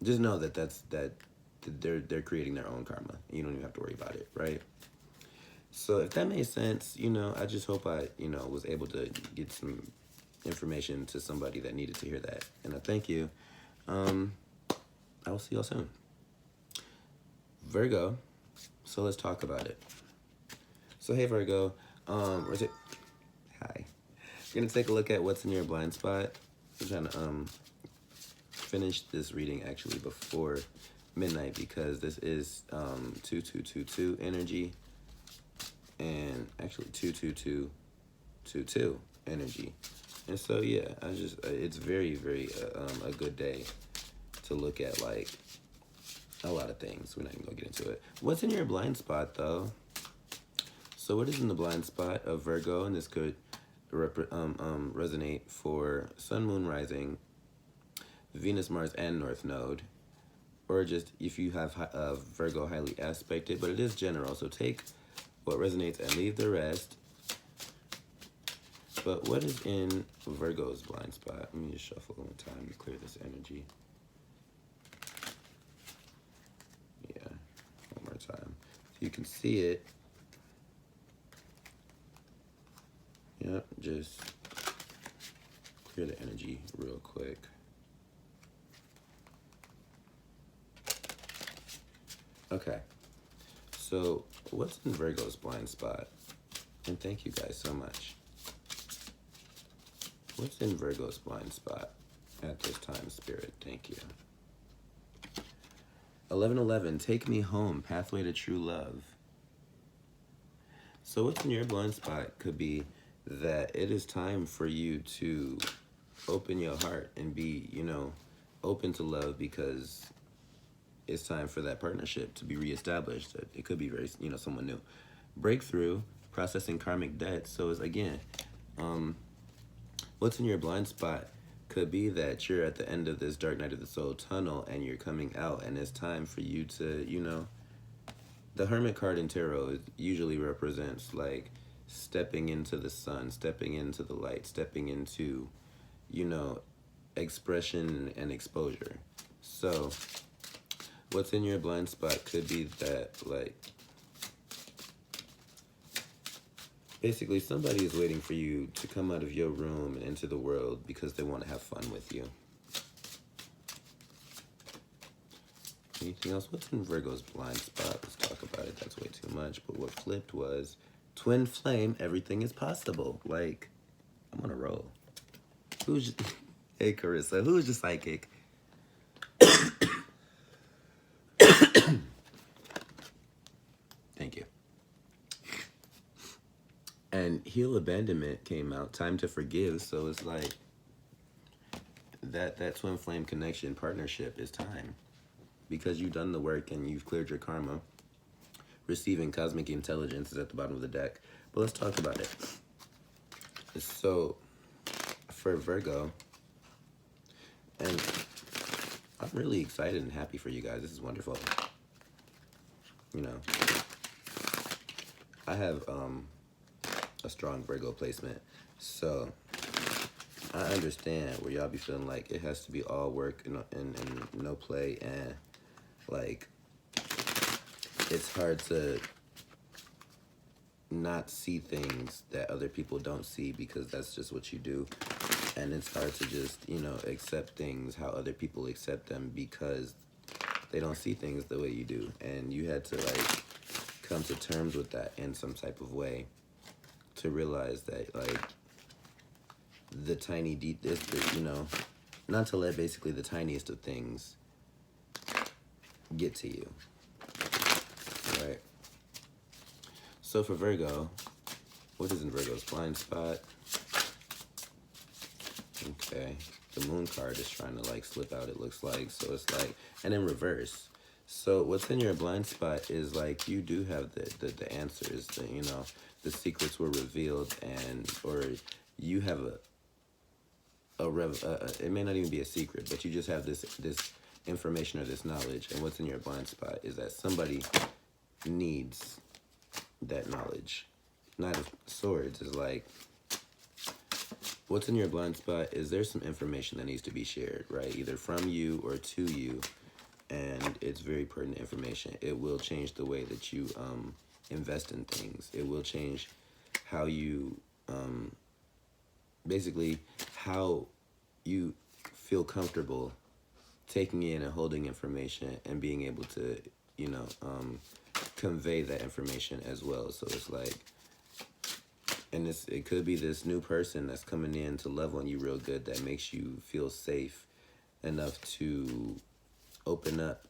just know that they're creating their own karma. You don't even have to worry about it, right? So if that made sense, I just hope I, was able to get some information to somebody that needed to hear that. And I thank you. I will see y'all soon. Virgo. So let's talk about it. So hey Virgo, where's it? Hi. We're gonna take a look at what's in your blind spot. I'm trying to finish this reading actually before midnight because this is 2222 energy and actually 22222 energy. And so, yeah, it's very, very a good day to look at, like, a lot of things. We're not even going to get into it. What's in your blind spot, though? So what is in the blind spot of Virgo? And this could resonate for Sun, Moon, Rising, Venus, Mars, and North Node. Or just if you have Virgo highly aspected. But it is general, so take what resonates and leave the rest. But what is in Virgo's blind spot? Let me just shuffle one time to clear this energy. Yeah, one more time. So you can see it. Yep, just clear the energy real quick. Okay, so what's in Virgo's blind spot? And thank you guys so much. What's in Virgo's blind spot at this time, Spirit? Thank you. 11:11, take me home, pathway to true love. So what's in your blind spot could be that it is time for you to open your heart and be, open to love, because it's time for that partnership to be reestablished. It could be very, someone new. Breakthrough, processing karmic debt. So it's, again, what's in your blind spot could be that you're at the end of this dark night of the soul tunnel and you're coming out, and it's time for you to, the Hermit card in tarot usually represents like stepping into the sun, stepping into the light, stepping into, expression and exposure. So what's in your blind spot could be that, like, basically somebody is waiting for you to come out of your room and into the world because they want to have fun with you. Anything else? What's in Virgo's blind spot? Let's talk about it. That's way too much. But what flipped was twin flame, everything is possible. Like, I'm on a roll. Hey, Carissa, who's your psychic? Thank you. And Heal Abandonment came out, Time to Forgive. So it's like that twin flame connection partnership is time, because you've done the work and you've cleared your karma. Receiving cosmic intelligence is at the bottom of the deck. But let's talk about it. So for Virgo, and I'm really excited and happy for you guys. This is wonderful. I have a strong Virgo placement, so I understand where y'all be feeling like it has to be all work and no play, and like it's hard to not see things that other people don't see because that's just what you do. And it's hard to just, accept things how other people accept them because they don't see things the way you do. And you had to, like, come to terms with that in some type of way to realize that, like, the tiny, not to let basically the tiniest of things get to you, right? So for Virgo, what is in Virgo's blind spot? Okay, the moon card is trying to like slip out, it looks like. So it's like, and in reverse. So what's in your blind spot is like you do have the answers, the secrets were revealed, and or you have it may not even be a secret, but you just have this information or this knowledge. And what's in your blind spot is that somebody needs that knowledge. Knight of Swords is like, what's in your blind spot is there's some information that needs to be shared, right? Either from you or to you, and it's very pertinent information. It will change the way that you invest in things. It will change how you, basically, how you feel comfortable taking in and holding information and being able to, convey that information as well. So it's like, and it could be this new person that's coming in to love on you real good that makes you feel safe enough to open up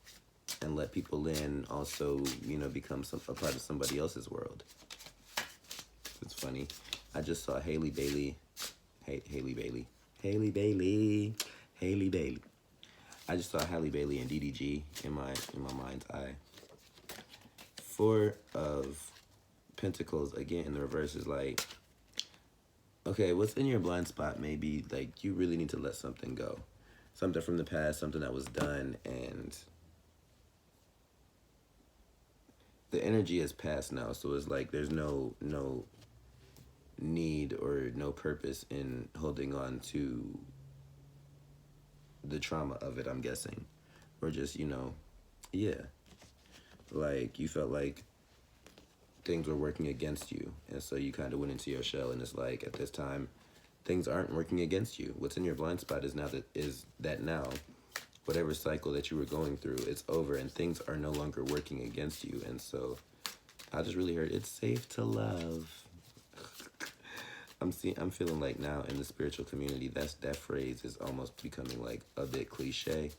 and let people in, also, become a part of somebody else's world. It's funny. I just saw Hailey Haley Bailey. Haley Bailey. Haley Bailey. I just saw Halle Bailey and DDG in my mind's eye. Four of Pentacles, again, in the reverse is like, okay, what's in your blind spot? Maybe like you really need to let something go. Something from the past, something that was done, and the energy has passed now. So it's like there's no need or no purpose in holding on to the trauma of it, I'm guessing. Or just, yeah. Like you felt like things were working against you, and so you kind of went into your shell, and it's like at this time things aren't working against you. What's in your blind spot is that now whatever cycle that you were going through, it's over, and things are no longer working against you. And so I just really heard it's safe to love. I'm feeling like now in the spiritual community, that phrase is almost becoming like a bit cliche,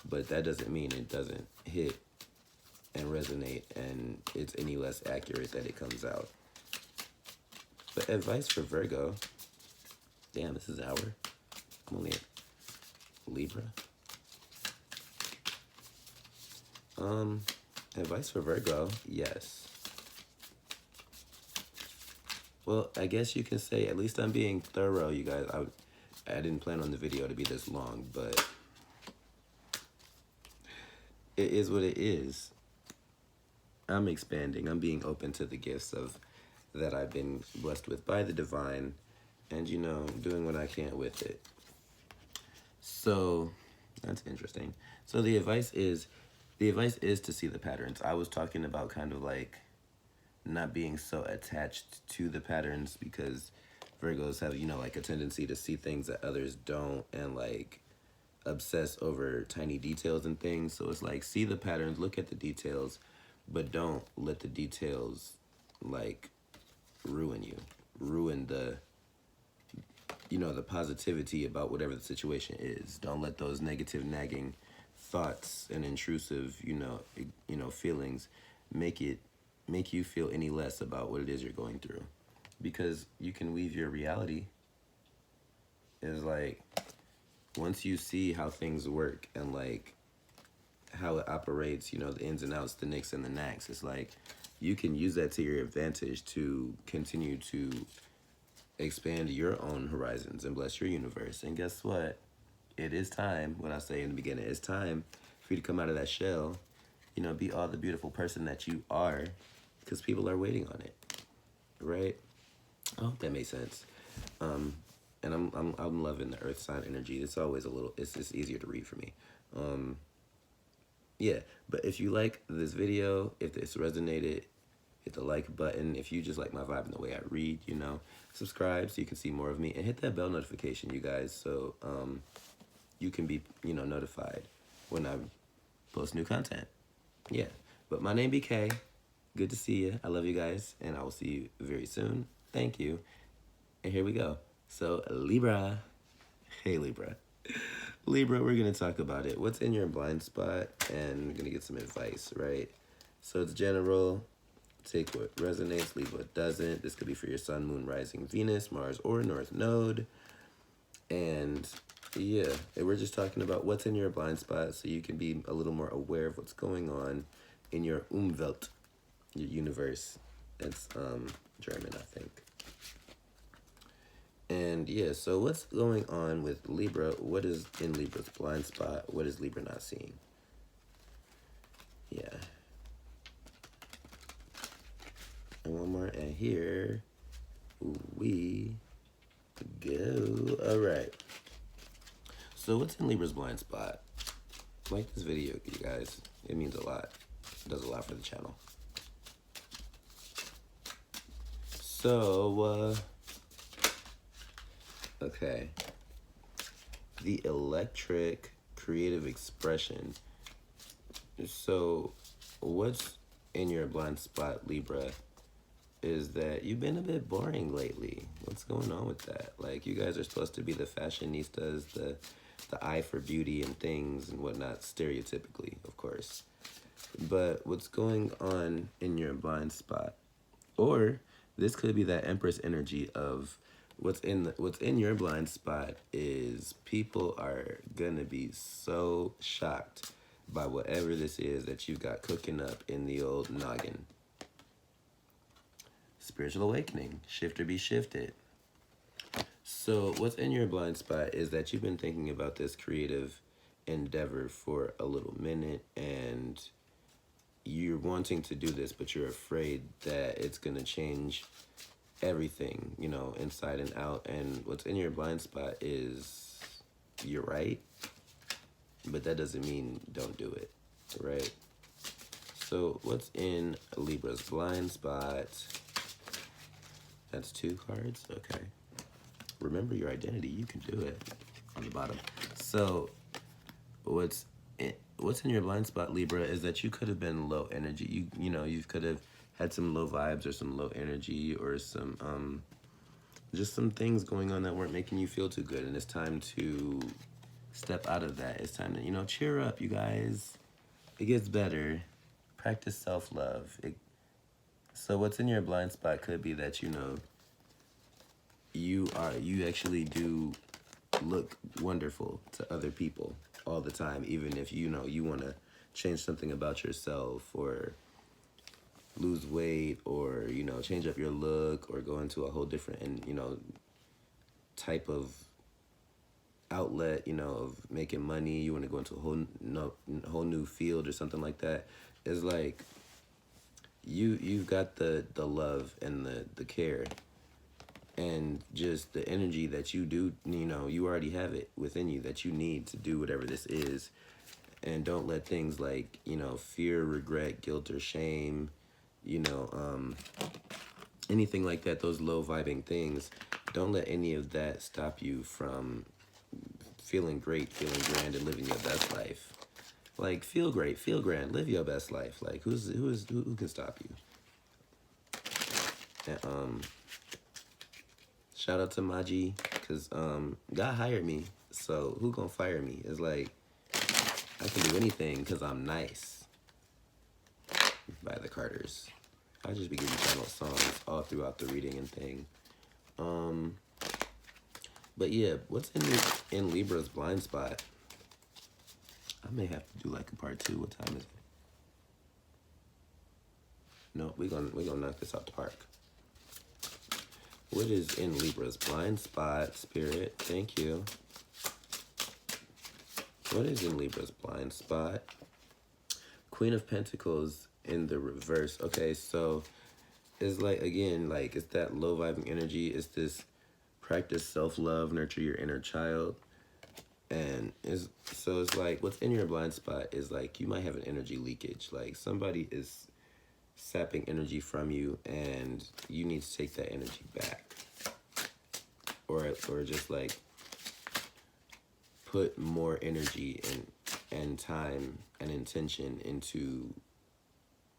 but that doesn't mean it doesn't hit and resonate and it's any less accurate that it comes out. But advice for Virgo. Damn, this is I'm only at Libra. Advice for Virgo, yes. Well, I guess you can say, at least I'm being thorough, you guys. I didn't plan on the video to be this long, but it is what it is. I'm expanding. I'm being open to the gifts that I've been blessed with by the divine, and doing what I can with it. So that's interesting. So the advice is to see the patterns. I was talking about kind of like not being so attached to the patterns, because Virgos have, like a tendency to see things that others don't, and like obsess over tiny details and things. So it's like, see the patterns, look at the details, but don't let the details like ruin the the positivity about whatever the situation is. Don't let those negative nagging thoughts and intrusive feelings make you feel any less about what it is you're going through, because you can weave your reality. Is like, once you see how things work and like how it operates, the ins and outs, the nicks and the knacks, it's like you can use that to your advantage to continue to expand your own horizons and bless your universe. And guess what? It is time, what I say in the beginning, it's time for you to come out of that shell, be all the beautiful person that you are, because people are waiting on it, right? I hope that makes sense. And I'm loving the earth sign energy. It's always it's just easier to read for me. Yeah, but if you like this video, if this resonated, hit the like button. If you just like my vibe and the way I read, subscribe so you can see more of me, and hit that bell notification, you guys, so you can be, notified when I post new content. Yeah, but my name BK. Good to see you. I love you guys, and I will see you very soon. Thank you. And here we go. So Libra, hey Libra. Libra, we're going to talk about it. What's in your blind spot? And we're going to get some advice, right? So it's general. Take what resonates, leave what doesn't. This could be for your sun, moon, rising, Venus, Mars, or North Node. And yeah, and we're just talking about what's in your blind spot so you can be a little more aware of what's going on in your Umwelt, your universe. It's German, I think. And yeah, so what's going on with Libra? What is in Libra's blind spot? What is Libra not seeing? Yeah. And one more, and here we go. All right. So what's in Libra's blind spot? Like this video, you guys. It means a lot. It does a lot for the channel. So, okay. The electric creative expression. So, what's in your blind spot, Libra, is that you've been a bit boring lately. What's going on with that? Like, you guys are supposed to be the fashionistas, the eye for beauty and things and whatnot, stereotypically, of course. But what's going on in your blind spot? Or this could be that Empress energy of what's in your blind spot is people are gonna be so shocked by whatever this is that you've got cooking up in the old noggin. Spiritual awakening, shift or be shifted. So what's in your blind spot is that you've been thinking about this creative endeavor for a little minute, and you're wanting to do this, but you're afraid that it's gonna change everything, you know, inside and out. And what's in your blind spot is you're right, but that doesn't mean don't do it, right? So what's in Libra's blind spot? That's 2 cards. Okay. Remember your identity. You can do it. On the bottom. So what's in your blind spot, Libra, is that you could have been low energy. You know, you could have had some low vibes or some low energy or some just some things going on that weren't making you feel too good, and it's time to step out of that. It's time to, you know, cheer up, you guys. It gets better. Practice self-love. So what's in your blind spot could be that, you know, you actually do look wonderful to other people all the time, even if, you know, you want to change something about yourself or lose weight or, you know, change up your look or go into a whole different, and, you know, type of outlet, you know, of making money. You want to go into a whole new field or something like that. It's like you've got the love and the care and just the energy that you do, you know, you already have it within you that you need to do whatever this is. And don't let things like, you know, fear, regret, guilt, or shame, you know, anything like that, those low vibing things, don't let any of that stop you from feeling great, feeling grand, and living your best life. Like, feel great, feel grand, live your best life. Like, who can stop you? And, shout out to Maji, because God hired me, so who gonna fire me? It's like, I can do anything because I'm nice. By the Carters. I'll just be giving channel songs all throughout the reading and thing. But yeah, what's in Libra's blind spot? I may have to do like a part 2. What time is it? No, we're gonna knock this out the park. What is in Libra's blind spot, Spirit? Thank you. What is in Libra's blind spot? Queen of Pentacles in the reverse. Okay, so it's like, again, like, it's that low vibing energy. It's this practice self-love, nurture your inner child. And so it's like, what's in your blind spot is like, you might have an energy leakage. Like, somebody is sapping energy from you, and you need to take that energy back. Or just like put more energy and time and intention into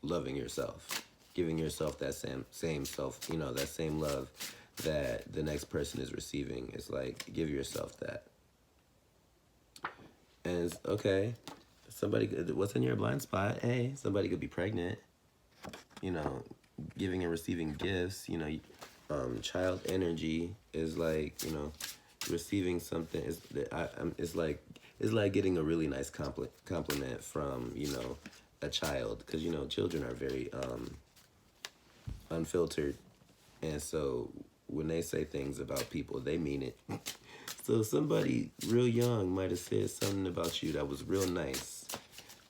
loving yourself, giving yourself that same self, you know, that same love that the next person is receiving. It's like, give yourself that. And it's, okay, what's in your blind spot? Hey, somebody could be pregnant, you know, giving and receiving gifts, you know. Child energy is like, you know, receiving something is like getting a really nice compliment from, you know, a child, because, you know, children are very unfiltered, and so when they say things about people, they mean it. So somebody real young might have said something about you that was real nice,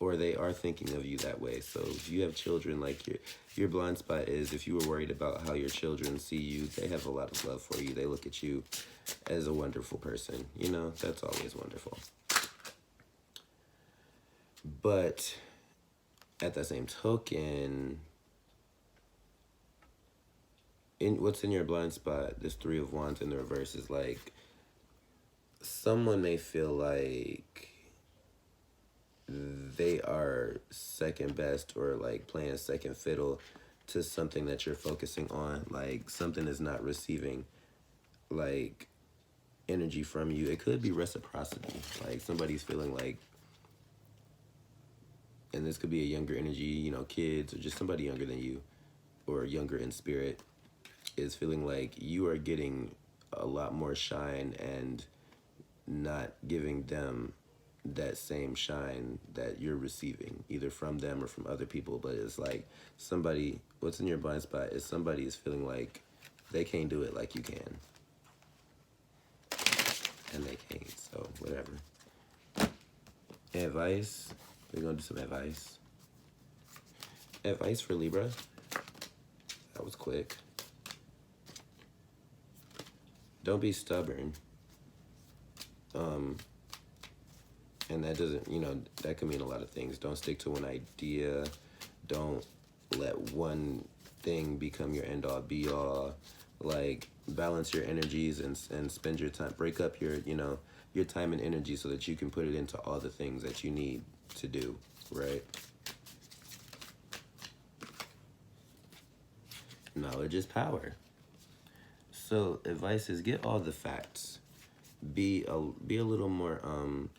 or they are thinking of you that way. So if you have children, like, your blind spot is, if you were worried about how your children see you, they have a lot of love for you. They look at you as a wonderful person. You know, that's always wonderful. But at the same token, what's in your blind spot, this 3 of Wands in the reverse, is like, someone may feel like they are second best, or like playing second fiddle to something that you're focusing on. Like, something is not receiving like energy from you. It could be reciprocity. Like, somebody's feeling like, and this could be a younger energy, you know, kids, or just somebody younger than you or younger in spirit, is feeling like you are getting a lot more shine and not giving them that same shine that you're receiving, either from them or from other people. But it's like somebody, what's in your blind spot is somebody is feeling like they can't do it like you can. And they can't, so whatever. Advice. We're going to do some advice. Advice for Libra. That was quick. Don't be stubborn. And that doesn't, you know, that can mean a lot of things. Don't stick to one idea. Don't let one thing become your end-all, be-all. Like, balance your energies and spend your time. Break up your, you know, your time and energy so that you can put it into all the things that you need to do, right? Knowledge is power. So advice is get all the facts. Be a little more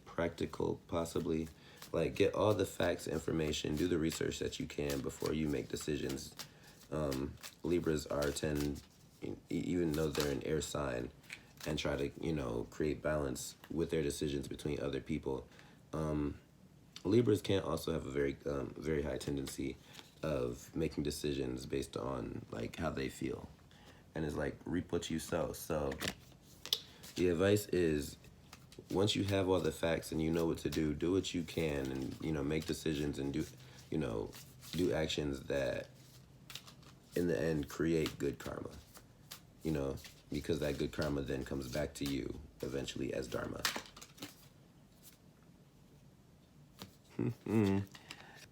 practical, possibly. Like, get all the facts, information, do the research that you can before you make decisions. Libras tend, even though they're an air sign, and try to, you know, create balance with their decisions between other people. Libras can also have a very high tendency of making decisions based on, like, how they feel. And it's like, reap what you sow. So the advice is, once you have all the facts and you know what to do, do what you can and, you know, make decisions and do, you know, do actions that in the end create good karma, you know, because that good karma then comes back to you eventually as dharma.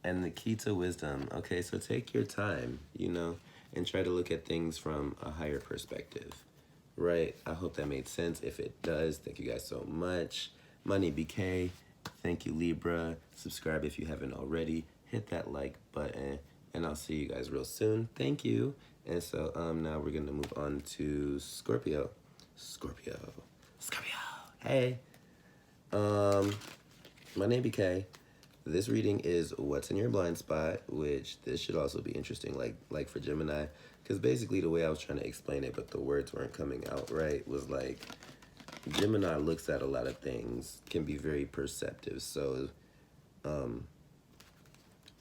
And the key to wisdom. Okay, so take your time, you know, and try to look at things from a higher perspective, right? I hope that made sense. If it does, thank you guys so much. Money BK, thank you Libra. Subscribe if you haven't already. Hit that like button, and I'll see you guys real soon. Thank you. And so now we're gonna move on to Scorpio. Scorpio. Hey. Money BK. This reading is what's in your blind spot, which this should also be interesting, like for Gemini, because basically the way I was trying to explain it, but the words weren't coming out right, was like Gemini looks at a lot of things, can be very perceptive. So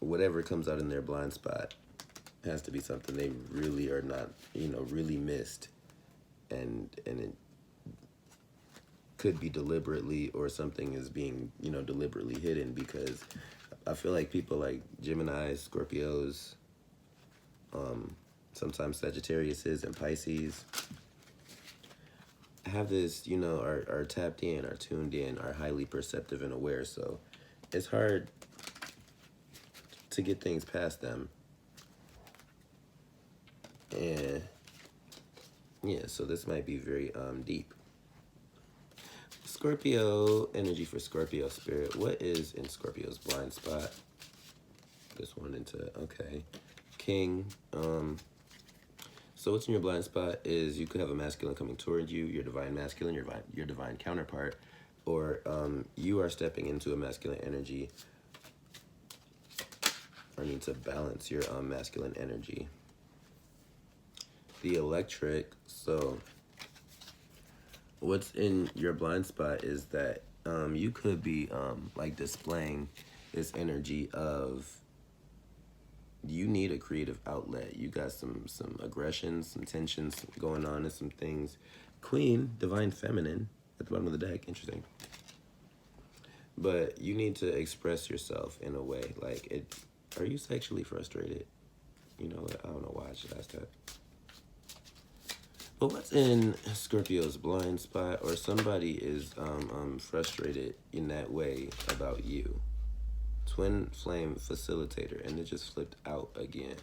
whatever comes out in their blind spot has to be something they really are not, you know, really missed, and it could be deliberately, or something is being, you know, deliberately hidden, because I feel like people like Geminis, Scorpios, sometimes Sagittariuses and Pisces have this, you know, are tapped in, are tuned in, are highly perceptive and aware. So it's hard to get things past them. And yeah, so this might be very deep. Scorpio energy for Scorpio spirit. What is in Scorpio's blind spot? This one into, okay. King. So what's in your blind spot is you could have a masculine coming toward you, your divine masculine, your divine counterpart, or you are stepping into a masculine energy, or need to balance your masculine energy. The electric. So what's in your blind spot is that you could be like displaying this energy of you need a creative outlet. You got some aggression, some tensions going on, and some things. Queen, divine feminine, at the bottom of the deck. Interesting. But you need to express yourself in a way. Like, are you sexually frustrated? You know what? I don't know why I should ask that. But what's in Scorpio's blind spot, or somebody is frustrated in that way about you? Twin flame facilitator, and it just flipped out again.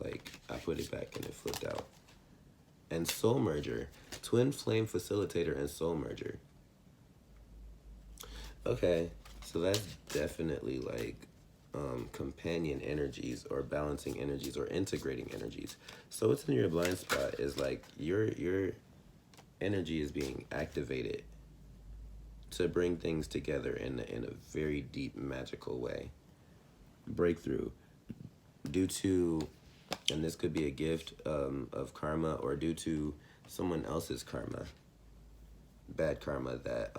Like, I put it back and it flipped out. And soul merger. Twin flame facilitator and soul merger. Okay, so that's definitely like companion energies, or balancing energies, or integrating energies. So what's in your blind spot is like your energy is being activated to bring things together in a very deep, magical way. Breakthrough due to, and this could be a gift of karma, or due to someone else's karma, bad karma that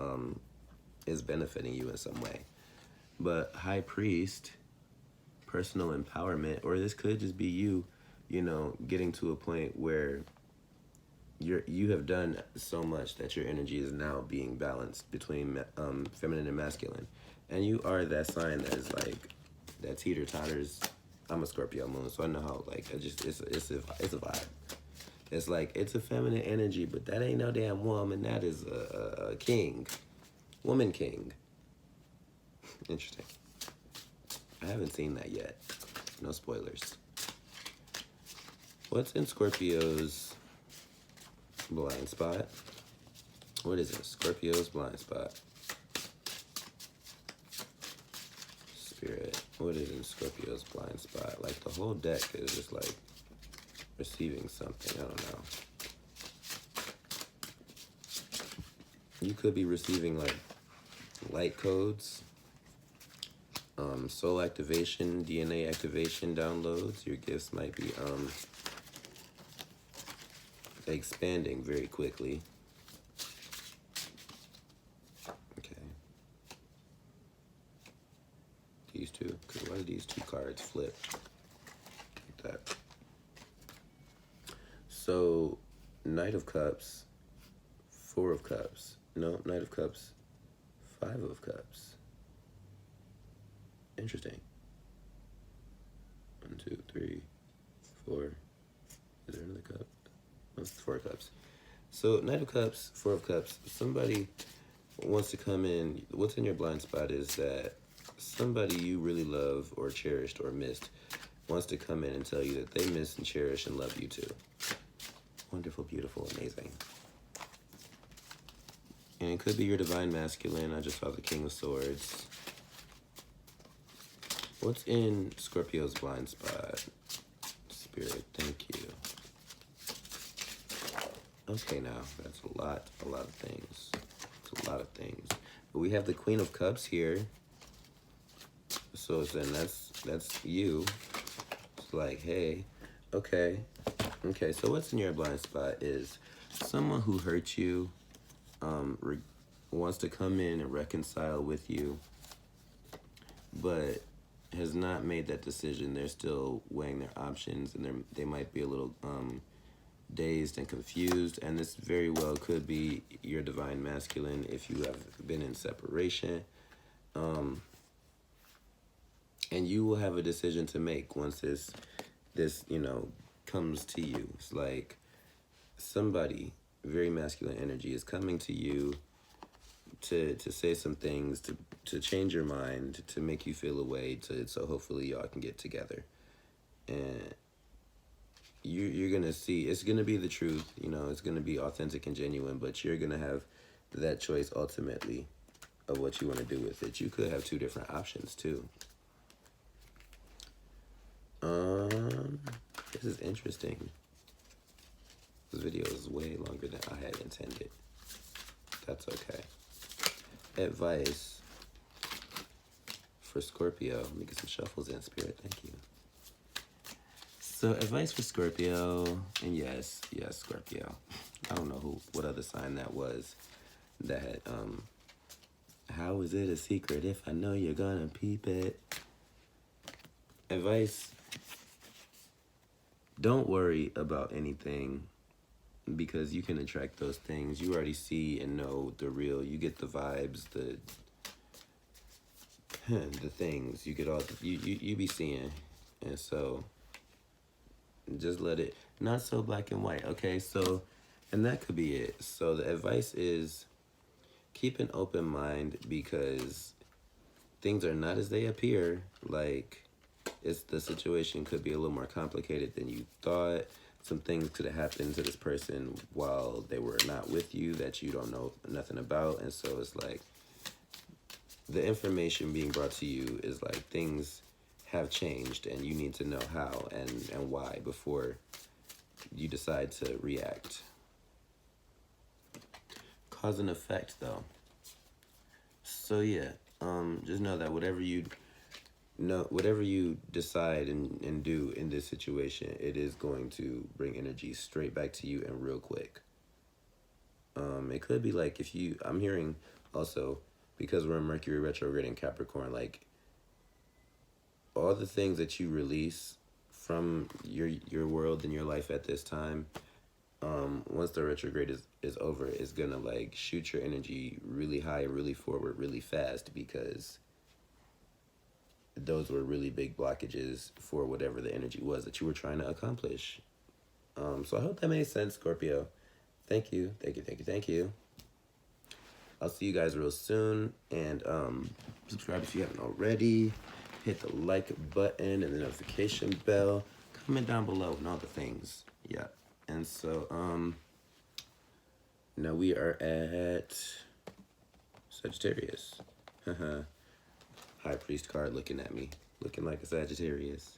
is benefiting you in some way. But High Priest, personal empowerment, or this could just be you, you know, getting to a point where you have done so much that your energy is now being balanced between feminine and masculine, and you are that sign that is like that teeter totters. I'm a Scorpio moon, so I know how like it's a vibe. It's like it's a feminine energy, but that ain't no damn woman. That is a king, woman king. Interesting. I haven't seen that yet. No spoilers. What's in Scorpio's blind spot? What is it? Scorpio's blind spot. Spirit. What is in Scorpio's blind spot? Like the whole deck is just like receiving something. I don't know. You could be receiving like light codes, soul activation, DNA activation downloads. Your gifts might be expanding very quickly. Okay. These two, because why did these two cards flip like that? So, Knight of Cups, Four of Cups. No, Knight of Cups, Five of Cups. Interesting. 1, 2, 3, 4. Is there another cup? Oh, 4 cups. So, Knight of Cups, Four of Cups. Somebody wants to come in. What's in your blind spot is that somebody you really love or cherished or missed wants to come in and tell you that they miss and cherish and love you too. Wonderful, beautiful, amazing. And it could be your divine masculine. I just saw the King of Swords. What's in Scorpio's blind spot? Spirit, thank you. Okay, now, that's a lot of things. It's a lot of things. But we have the Queen of Cups here. So then that's you. It's like, hey, okay. Okay, so what's in your blind spot is someone who hurt you, wants to come in and reconcile with you, but has not made that decision. They're still weighing their options, and they might be a little dazed and confused. And this very well could be your divine masculine if you have been in separation. And you will have a decision to make once this comes to you. It's like somebody, very masculine energy, is coming to you to say some things, to change your mind, to make you feel a way, so hopefully y'all can get together. And you're going to see, it's going to be the truth, it's going to be authentic and genuine, but you're going to have that choice ultimately of what you want to do with it. You could have 2 different options too. This is interesting. This video is way longer than I had intended. That's okay. Advice for Scorpio. Let me get some shuffles in, Spirit. Thank you. So, advice for Scorpio, and yes, Scorpio. I don't know what other sign that was that how is it a secret if I know you're gonna peep it? Advice: don't worry about anything, because you can attract those things. You already see and know the real. You get the vibes, the things. You get all you be seeing, and so just let it. Not so black and white. Okay, so, and that could be it. So the advice is keep an open mind, because things are not as they appear. Like, the situation could be a little more complicated than you thought. Some things could have happened to this person while they were not with you that you don't know nothing about. And so it's like the information being brought to you is like things have changed, and you need to know how and why before you decide to react. Cause and effect, though. So yeah, just know that whatever you decide and do in this situation, it is going to bring energy straight back to you and real quick. It could be like if you, I'm hearing also, because we're in Mercury retrograde in Capricorn, like all the things that you release from your world and your life at this time, once the retrograde is over, is gonna like shoot your energy really high and really forward really fast, because those were really big blockages for whatever the energy was that you were trying to accomplish. So I hope that made sense, Scorpio. Thank you, thank you, thank you, thank you. I'll see you guys real soon, and subscribe if you haven't already. Hit the like button and the notification bell. Comment down below and all the things. Yeah. And so, now we are at Sagittarius. High Priest card looking at me. Looking like a Sagittarius.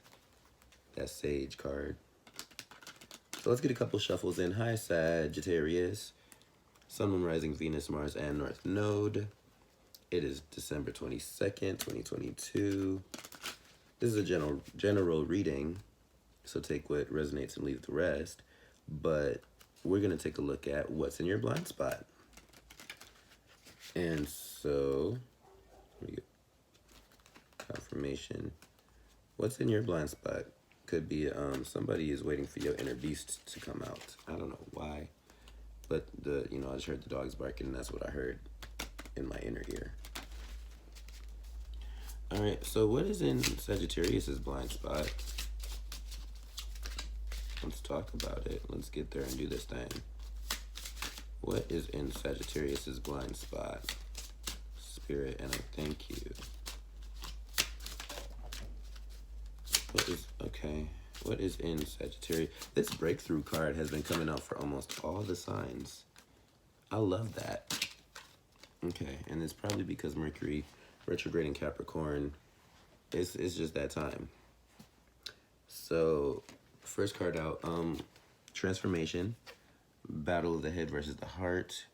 That Sage card. So let's get a couple shuffles in. Hi, Sagittarius. Sun, Moon, Rising, Venus, Mars, and North Node. It is December 22nd, 2022. This is a general reading, so take what resonates and leave the rest. But we're going to take a look at what's in your blind spot. And so, let me get confirmation. What's in your blind spot? Could be somebody is waiting for your inner beast to come out. I don't know why. But I just heard the dogs barking, and that's what I heard in my inner ear. All right, so what is in Sagittarius's blind spot? Let's talk about it. Let's get there and do this thing. What is in Sagittarius's blind spot? Spirit, and I thank you. What is in Sagittarius? This breakthrough card has been coming out for almost all the signs. I love that. Okay, and it's probably because Mercury retrograde in Capricorn. It's just that time. So, first card out, transformation, battle of the head versus the heart.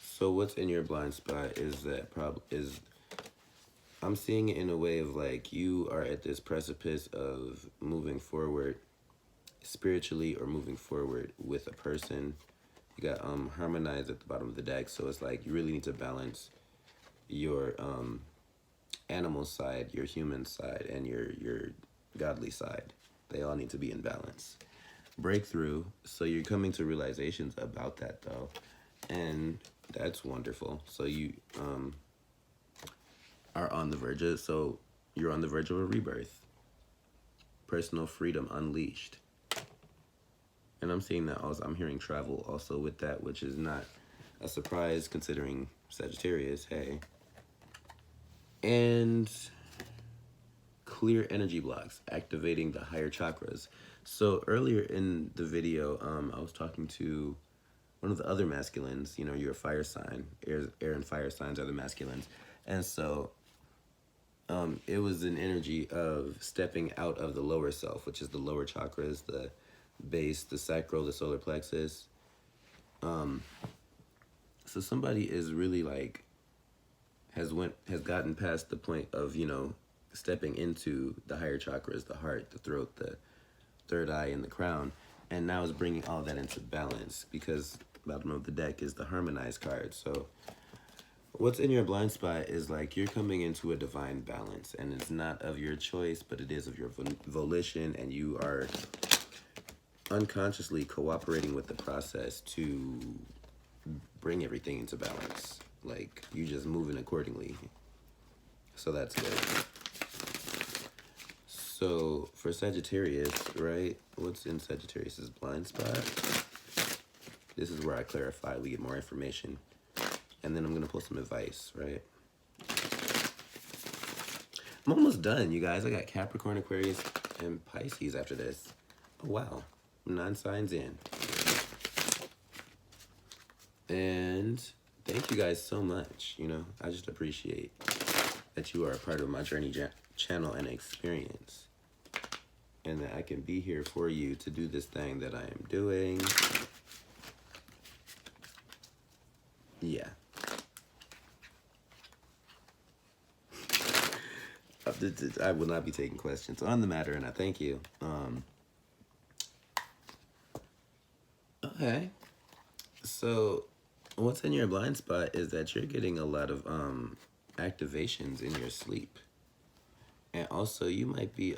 So what's in your blind spot is that I'm seeing it in a way of like you are at this precipice of moving forward spiritually or moving forward with a person. You got harmonized at the bottom of the deck, so it's like you really need to balance your animal side, your human side, and your godly side. They all need to be in balance. Breakthrough, so you're coming to realizations about that though, and that's wonderful. So you are on the verge of, so you're on the verge of a rebirth. Personal freedom unleashed. And I'm seeing that also, I'm hearing travel also with that, which is not a surprise considering Sagittarius, hey. And clear energy blocks, activating the higher chakras. So earlier in the video, I was talking to one of the other masculines. You know, you're a fire sign. Air and fire signs are the masculines. And so it was an energy of stepping out of the lower self, which is the lower chakras, the base, the sacral, the solar plexus. So somebody is really like, has gotten past the point of, stepping into the higher chakras, the heart, the throat, the third eye, and the crown, and now is bringing all that into balance, because bottom of the deck is the harmonized card. So what's in your blind spot is like you're coming into a divine balance, and it's not of your choice, but it is of your volition, and you are unconsciously cooperating with the process to bring everything into balance. Like, you just moving accordingly. So that's good. So for Sagittarius, right? What's in Sagittarius's blind spot? This is where I clarify. We get more information. And then I'm going to pull some advice, right? I'm almost done, you guys. I got Capricorn, Aquarius, and Pisces after this. Oh, wow. 9 signs in. And thank you guys so much. I just appreciate that you are a part of my journey channel and experience. And that I can be here for you to do this thing that I am doing. Yeah. I will not be taking questions on the matter, and I thank you. Okay. So what's in your blind spot is that you're getting a lot of activations in your sleep. And also you might be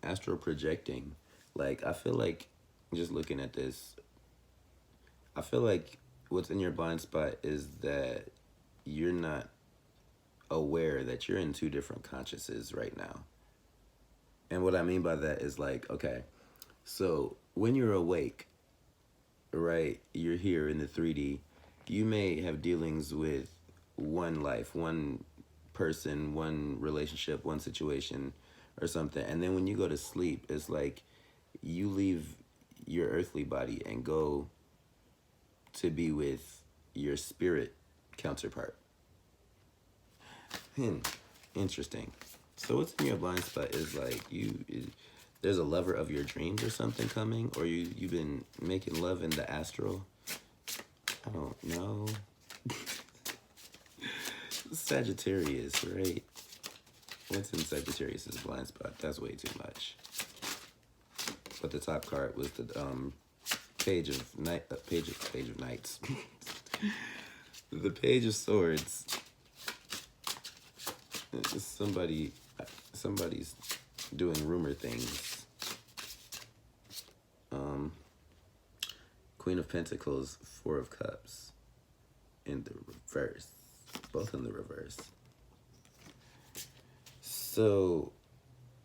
astral projecting. Like, I feel like, just looking at this, I feel like what's in your blind spot is that you're not aware that you're in two different consciousnesses right now. And what I mean by that is like, okay, so when you're awake, right, you're here in the 3D, you may have dealings with one life, one person, one relationship, one situation or something. And then when you go to sleep, it's like you leave your earthly body and go to be with your spirit counterpart. Interesting. So what's in your blind spot is like there's a lover of your dreams or something coming, or you've been making love in the astral. I don't know. Sagittarius, right? What's in Sagittarius' blind spot? That's way too much. But the top card was the page of knights. The page of swords. Somebody's doing rumor things. Queen of Pentacles, Four of Cups in the reverse. Both in the reverse. So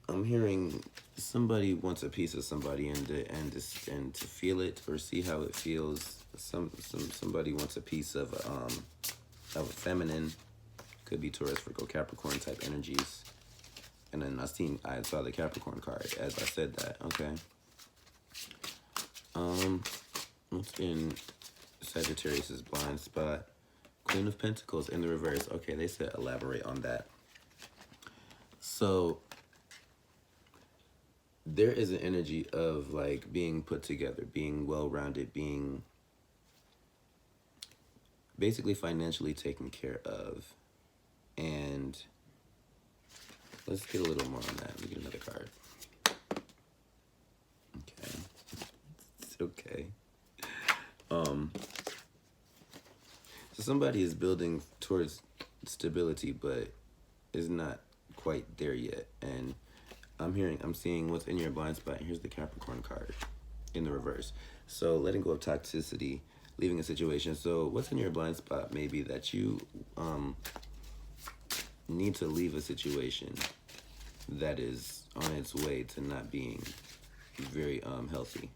I'm hearing somebody wants a piece of somebody and to feel it or see how it feels. Somebody wants a piece of a feminine. Could be Taurus, Virgo, Capricorn type energies. And then I saw the Capricorn card as I said that. Okay. What's in Sagittarius' blind spot? Queen of Pentacles in the reverse. Okay, they said elaborate on that. So there is an energy of like being put together, being well-rounded, being basically financially taken care of. And let's get a little more on that. Let me get another card. Okay. It's okay. So somebody is building towards stability, but is not quite there yet. And I'm seeing what's in your blind spot. Here's the Capricorn card in the reverse. So letting go of toxicity, leaving a situation. So what's in your blind spot may be that you need to leave a situation that is on its way to not being very healthy.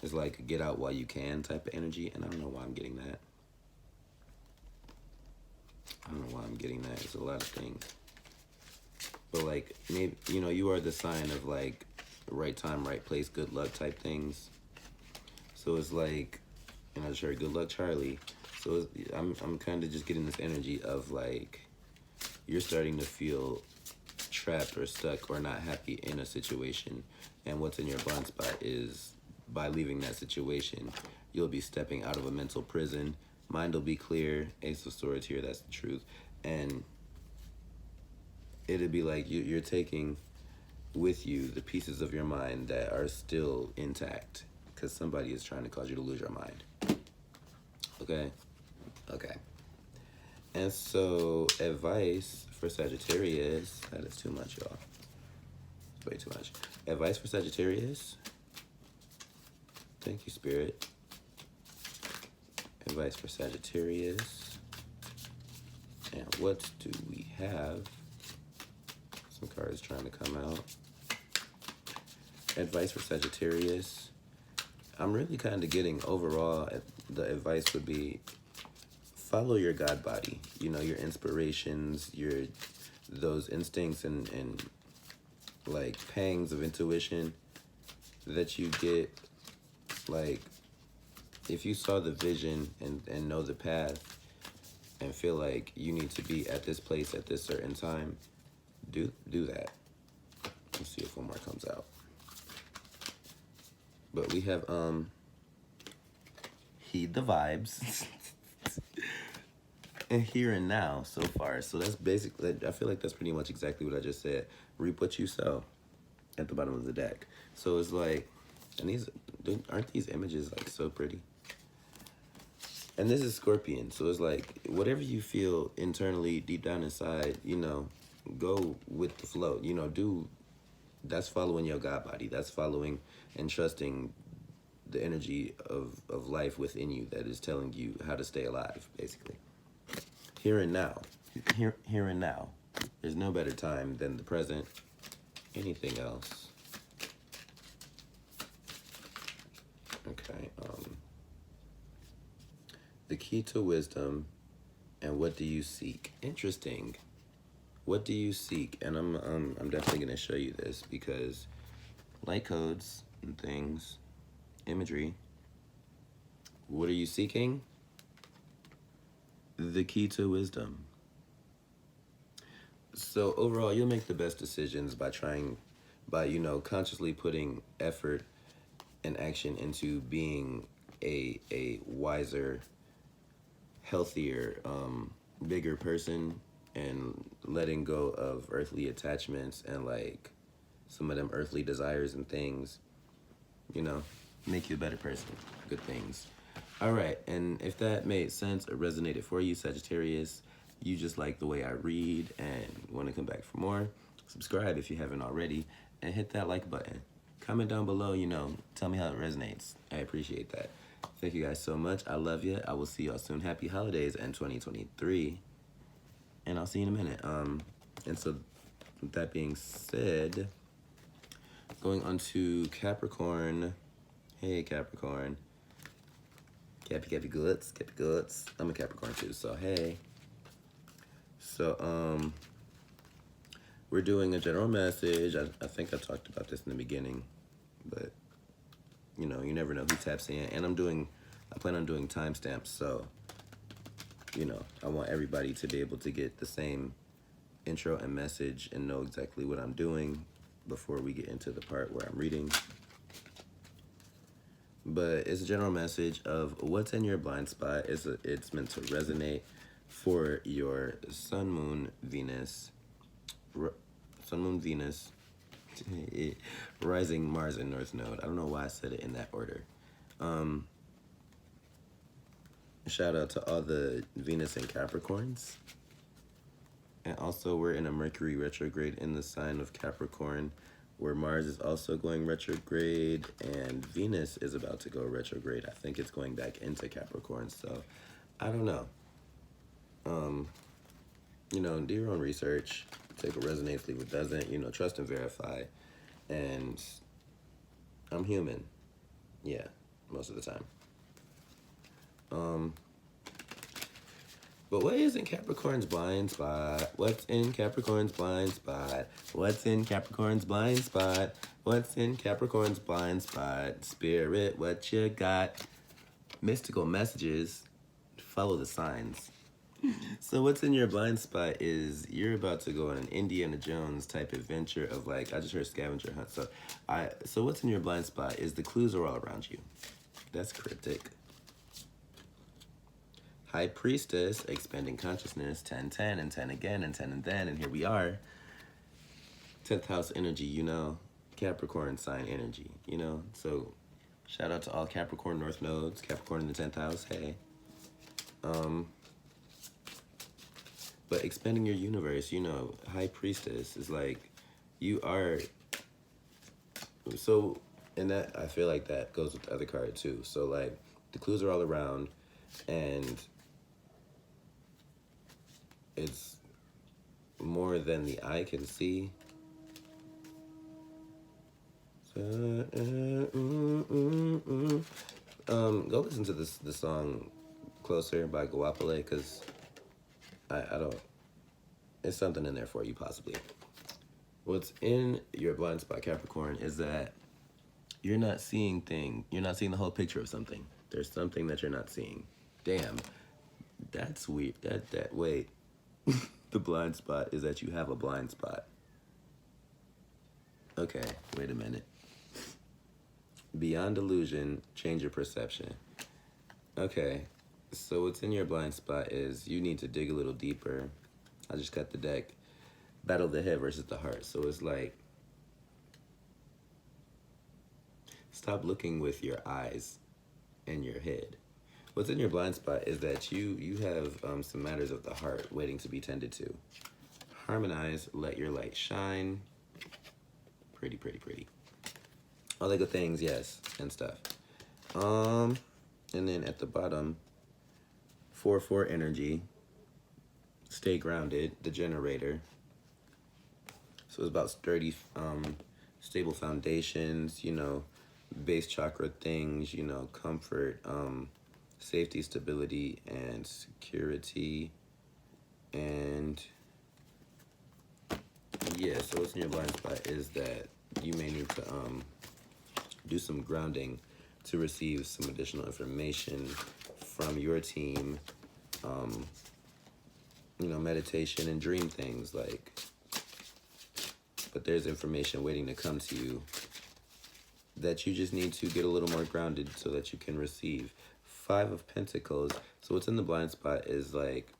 It's like get out while you can type of energy, and I don't know why I'm getting that. It's a lot of things. But like maybe you are the sign of like right time, right place, good luck type things. So it's like, and I just heard good luck, Charlie. So I'm kind of just getting this energy of like you're starting to feel trapped or stuck or not happy in a situation. And what's in your blind spot is by leaving that situation, you'll be stepping out of a mental prison. Mind will be clear. Ace of Swords here, that's the truth. And it'd be like you're taking with you the pieces of your mind that are still intact because somebody is trying to cause you to lose your mind. Okay? Okay. And so, advice for Sagittarius. That is too much, y'all. Way too much. Advice for Sagittarius. Thank you, Spirit. Advice for Sagittarius. And what do we have? Some cards trying to come out. Advice for Sagittarius. I'm really kind of getting overall, the advice would be follow your God body. Your inspirations, those instincts and like pangs of intuition that you get. Like if you saw the vision and know the path and feel like you need to be at this place at this certain time, do that. Let's see if one more comes out. But we have heed the vibes. And here and now so far. So that's basically, I feel like that's pretty much exactly what I just said. Reap what you sow at the bottom of the deck. So it's like, and aren't these images like so pretty? And this is Scorpion, so it's like whatever you feel internally, deep down inside, you know, go with the flow. You know, that's following your God body. That's following and trusting the energy of life within you that is telling you how to stay alive, basically. Here and now. Here and now. There's no better time than the present. Anything else? Okay. The key to wisdom and what do you seek? Interesting. What do you seek? And I'm definitely gonna show you this because light codes and things, imagery. What are you seeking? The key to wisdom. So overall, you'll make the best decisions by you know, consciously putting effort and action into being a wiser, healthier, bigger person, and letting go of earthly attachments and like some of them earthly desires and things, you know, make you a better person. Good things. All right, and if that made sense or resonated for you, Sagittarius, you just like the way I read and want to come back for more, subscribe if you haven't already, and hit that like button. Comment down below, you know, tell me how it resonates. I appreciate that. Thank you guys so much. I love you. I will see y'all soon. Happy holidays and 2023. And I'll see you in a minute. And so with that being said, going on to Capricorn. Hey, Capricorn. Cappy goods. I'm a Capricorn too, so hey. So, we're doing a general message. I think I talked about this in the beginning, but you know, you never know who taps in. And I plan on doing timestamps, so you know, I want everybody to be able to get the same intro and message and know exactly what I'm doing before we get into the part where I'm reading. But it's a general message of what's in your blind spot. It's meant to resonate for your Sun, Moon, Venus, rising Mars and North Node. I don't know why I said it in that order. Shout out to all the Venus and Capricorns. And also we're in a Mercury retrograde in the sign of Capricorn, where Mars is also going retrograde and Venus is about to go retrograde. I think it's going back into Capricorn, so I don't know. You know, do your own research, take what resonates, leave what doesn't, you know, trust and verify. And I'm human. Yeah, most of the time. But what is in Capricorn's blind spot? What's in Capricorn's blind spot? What's in Capricorn's blind spot? What's in Capricorn's blind spot? Spirit, what you got? Mystical messages. Follow the signs. So what's in your blind spot is you're about to go on an Indiana Jones type adventure of like, I just heard scavenger hunt. So what's in your blind spot is the clues are all around you. That's cryptic. High Priestess, expanding consciousness, 10, 10, and 10 again, and 10 and then, and here we are. 10th house energy, you know, Capricorn sign energy, you know. So shout out to all Capricorn North Nodes, Capricorn in the 10th house, hey. But expanding your universe, you know, High Priestess is like, you are, so, and that, I feel like that goes with the other card too. So like, the clues are all around, and it's more than the eye can see. Go listen to the song Closer by Guapale, because I don't, it's something in there for you possibly. What's in your blind spot, Capricorn, is that you're not seeing the whole picture of something. There's something that you're not seeing. Damn, that's weird. Wait. The blind spot is that you have a blind spot. Okay, wait a minute. Beyond illusion, change your perception. Okay, so what's in your blind spot is you need to dig a little deeper. I just cut the deck. Battle of the head versus the heart. So it's like, stop looking with your eyes and your head. What's in your blind spot is that you have some matters of the heart waiting to be tended to. Harmonize, let your light shine. Pretty, pretty, pretty. All the good things, yes, and stuff. And then at the bottom, 4-4 energy. Stay grounded, the generator. So it's about sturdy, stable foundations, you know, base chakra things, you know, comfort, safety, stability, and security. And yeah, so what's in your blind spot is that you may need to do some grounding to receive some additional information from your team. You know, meditation and dream things, like, but there's information waiting to come to you that you just need to get a little more grounded so that you can receive. 5 of Pentacles. So what's in the blind spot is like,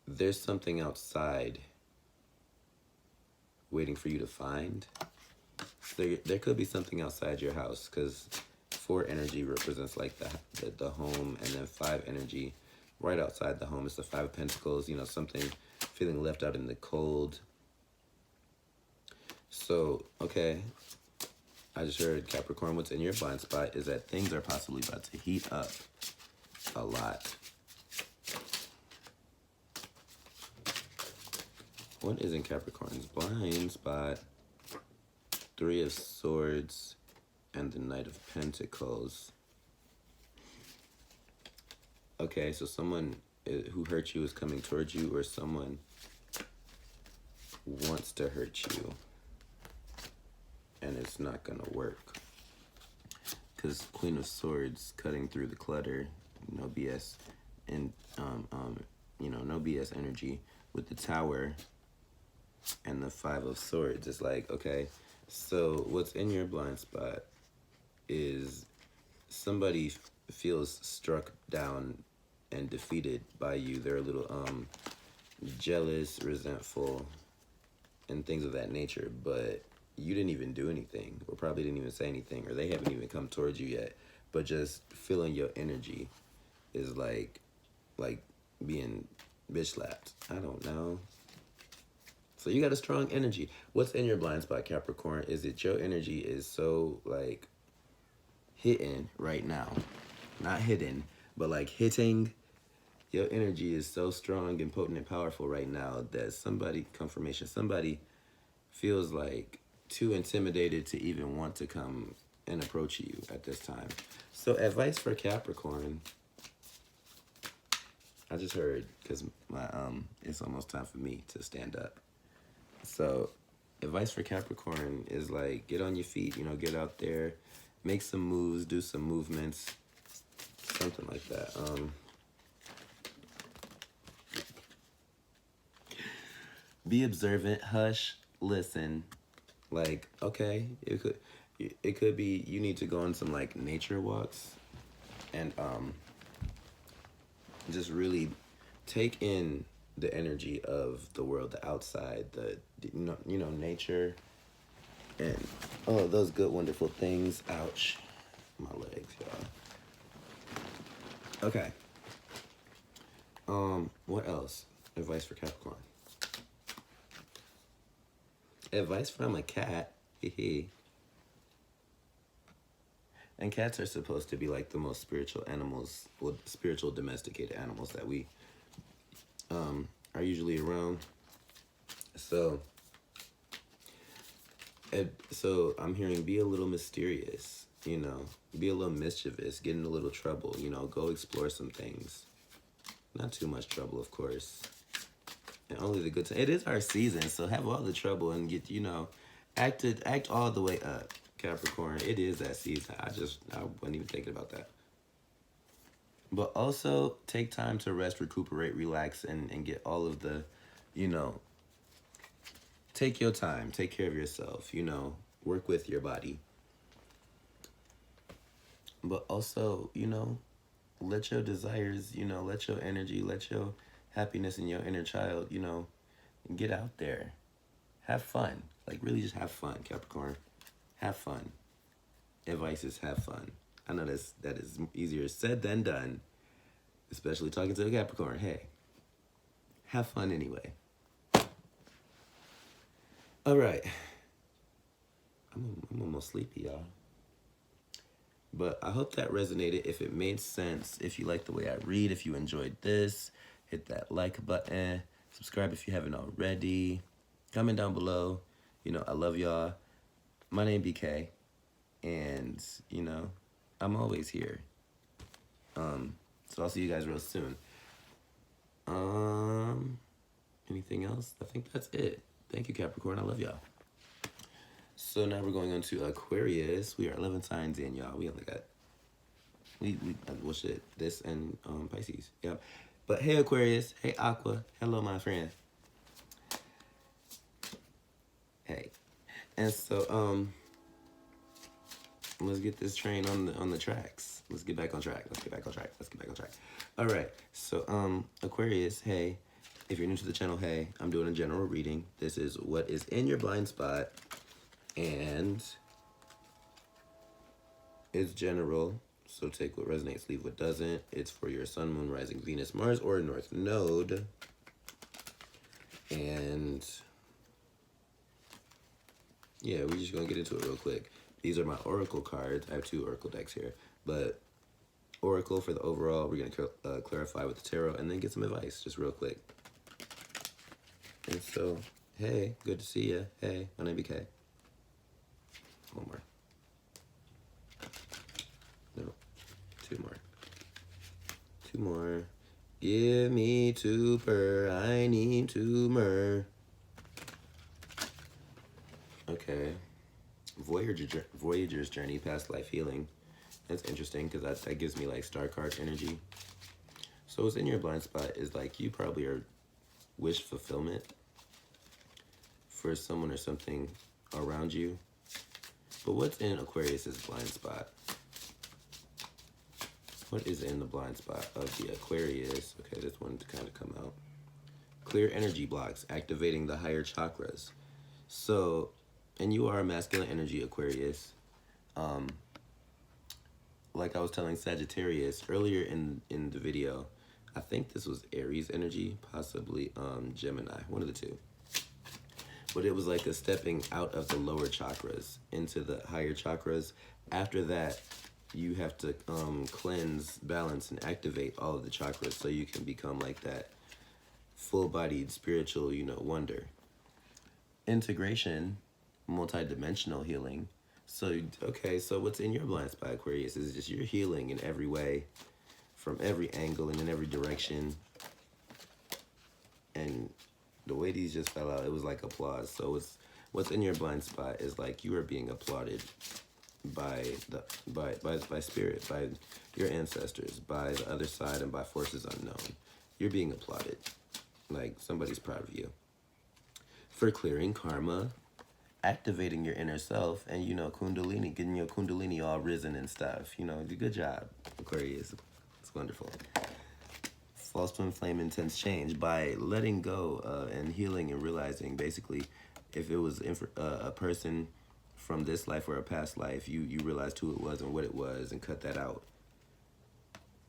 there's something outside waiting for you to find. There could be something outside your house, because 4 energy represents like the home, and then 5 energy right outside the home is the 5 of Pentacles, you know, something feeling left out in the cold. So, okay, I just heard, Capricorn, what's in your blind spot is that things are possibly about to heat up a lot. What is in Capricorn's blind spot? 3 of Swords and the Knight of Pentacles. Okay, so someone who hurt you is coming towards you, or someone wants to hurt you, and it's not gonna work. Because Queen of Swords, cutting through the clutter, no BS, and you know, no BS energy with the Tower and the 5 of Swords. It's like, okay, so what's in your blind spot is somebody feels struck down and defeated by you. They're a little jealous, resentful, and things of that nature, but you didn't even do anything, or probably didn't even say anything, or they haven't even come towards you yet, but just feeling your energy is like being bitch slapped. I don't know. So you got a strong energy. What's in your blind spot, Capricorn, is that your energy is so like hitting right now. Not hidden, but like hitting. Your energy is so strong and potent and powerful right now that somebody feels like too intimidated to even want to come and approach you at this time. So advice for Capricorn, I just heard, because my it's almost time for me to stand up. So advice for Capricorn is like, get on your feet, you know, get out there, make some moves, do some movements, something like that. Be observant, hush, listen. Like, okay, it could be you need to go on some like nature walks and just really take in the energy of the world, the outside, the you know, nature, and all of those good, wonderful things. Ouch, my legs, y'all. Okay. What else? Advice for Capricorn. Advice from a cat. And cats are supposed to be like the most spiritual animals, well, spiritual domesticated animals that we are usually around. So I'm hearing, be a little mysterious, you know, be a little mischievous, get in a little trouble, you know, go explore some things. Not too much trouble, of course. And only the good time. It is our season, so have all the trouble and get, you know, act all the way up, Capricorn. It is that season. I wasn't even thinking about that. But also take time to rest, recuperate, relax, and get all of the, you know, take your time, take care of yourself, you know, work with your body. But also, you know, let your desires, you know, let your energy, let your happiness in your inner child, you know, get out there. Have fun. Like, really just have fun, Capricorn. Have fun. Advice is have fun. I know that is easier said than done, especially talking to a Capricorn. Hey, have fun anyway. All right. I'm almost sleepy, y'all. But I hope that resonated. If it made sense, if you like the way I read, if you enjoyed this, hit that like button. Subscribe if you haven't already. Comment down below. You know, I love y'all. My name BK. And, you know, I'm always here. So I'll see you guys real soon. Anything else? I think that's it. Thank you, Capricorn. I love y'all. So now we're going on to Aquarius. We are 11 signs in, y'all. We only got well, shit, this and Pisces. Yep. But hey, Aquarius. Hey, Aqua. Hello, my friend. Hey. And so let's get this train on the tracks. Let's get back on track. All right. So Aquarius, hey. If you're new to the channel, hey, I'm doing a general reading. This is what is in your blind spot. And it's general, so take what resonates, leave what doesn't. It's for your sun, moon, rising, Venus, Mars, or North Node. And yeah, we're just gonna get into it real quick. These are my oracle cards. I have 2 oracle decks here, but oracle for the overall. We're gonna clarify with the tarot and then get some advice, just real quick. And so, hey, good to see ya. Hey, my name is BK. One more. No, 2 more. 2 more. Give me 2 per. I need 2 more. Okay. Voyager's journey, past life healing. That's interesting because that gives me like star card energy. So what's in your blind spot is like you probably are wish fulfillment for someone or something around you. But what's in Aquarius's blind spot? What is in the blind spot of the Aquarius? Okay, this one to kind of come out. Clear energy blocks, activating the higher chakras. So, and you are a masculine energy Aquarius. Like I was telling Sagittarius earlier in the video, I think this was Aries energy, possibly Gemini, one of the 2. But it was like a stepping out of the lower chakras into the higher chakras. After that, you have to cleanse, balance, and activate all of the chakras so you can become like that full-bodied spiritual, you know, wonder. Integration, multi-dimensional healing. So, okay, so what's in your blind spot, Aquarius, is just you're healing in every way, from every angle and in every direction. And the way these just fell out, it was like applause. So what's in your blind spot is like you are being applauded by spirit, by your ancestors, by the other side, and by forces unknown. You're being applauded. Like somebody's proud of you. For clearing karma, activating your inner self, and you know, Kundalini, getting your Kundalini all risen and stuff. You know, good job, Aquarius. It's wonderful. False twin flame intense change by letting go and healing and realizing basically if it was a person from this life or a past life, you realized who it was and what it was and cut that out.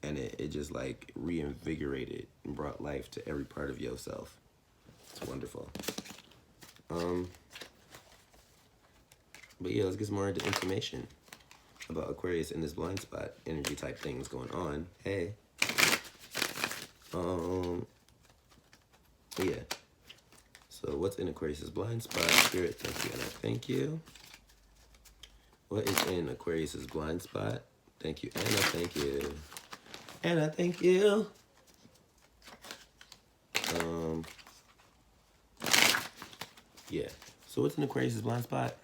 And it just like reinvigorated and brought life to every part of yourself. It's wonderful. But yeah, let's get some more into information about Aquarius and this blind spot energy type things going on. Hey. Yeah. So what's in Aquarius's blind spot? Spirit, thank you, and I thank you. What is in Aquarius's blind spot? Thank you, and I thank you. And I thank you. Yeah. So what's in Aquarius's blind spot?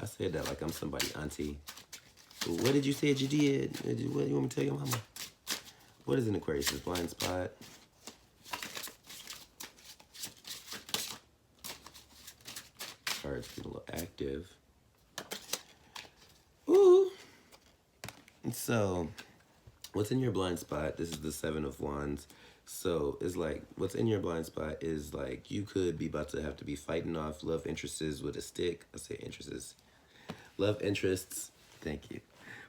I said that like I'm somebody auntie. What did you say you did? What do you want me to tell your mama? What is in Aquarius's blind spot? Cards getting a little active. Ooh. So, what's in your blind spot? This is the 7 of Wands. So, it's like, what's in your blind spot is like, you could be about to have to be fighting off love interests with a stick. I say interests. Love interests, thank you,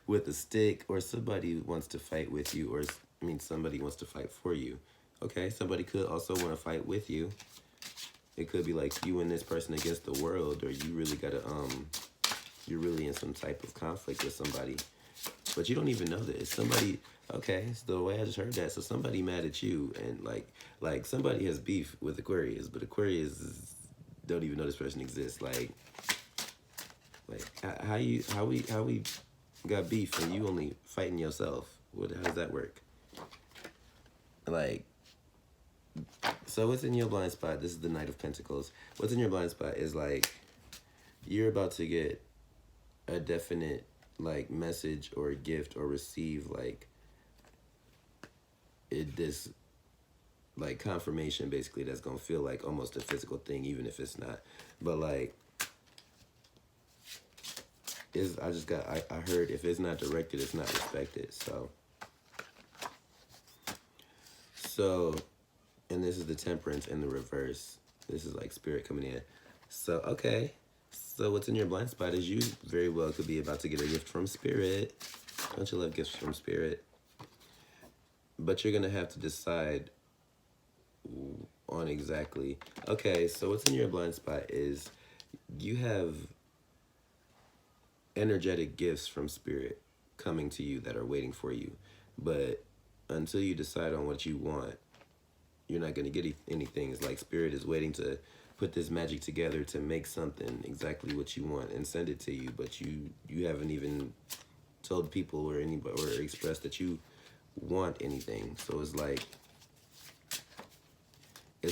with a stick, or somebody wants to fight with you, or somebody wants to fight for you. Okay, somebody could also want to fight with you. It could be like you and this person against the world, or you really gotta you're really in some type of conflict with somebody, but you don't even know this. Somebody, okay, so the way I just heard that, so somebody mad at you, and like somebody has beef with Aquarius, but Aquarius don't even know this person exists. Like how we got beef and you only fighting yourself? How does that work? Like, so what's in your blind spot? This is the Knight of Pentacles. What's in your blind spot is like you're about to get a definite like message or a gift or receive like this like confirmation basically that's gonna feel like almost a physical thing, even if it's not. But like I heard if it's not directed, it's not respected. So and this is the Temperance in the reverse. This is like spirit coming in. So okay, so what's in your blind spot is you very well could be about to get a gift from spirit. Don't you love gifts from spirit? But you're gonna have to decide on exactly. Okay, so what's in your blind spot is you have energetic gifts from spirit coming to you that are waiting for you, but until you decide on what you want, you're not going to get anything. It's like spirit is waiting to put this magic together to make something exactly what you want and send it to you, but you haven't even told people or anybody or expressed that you want anything. So it's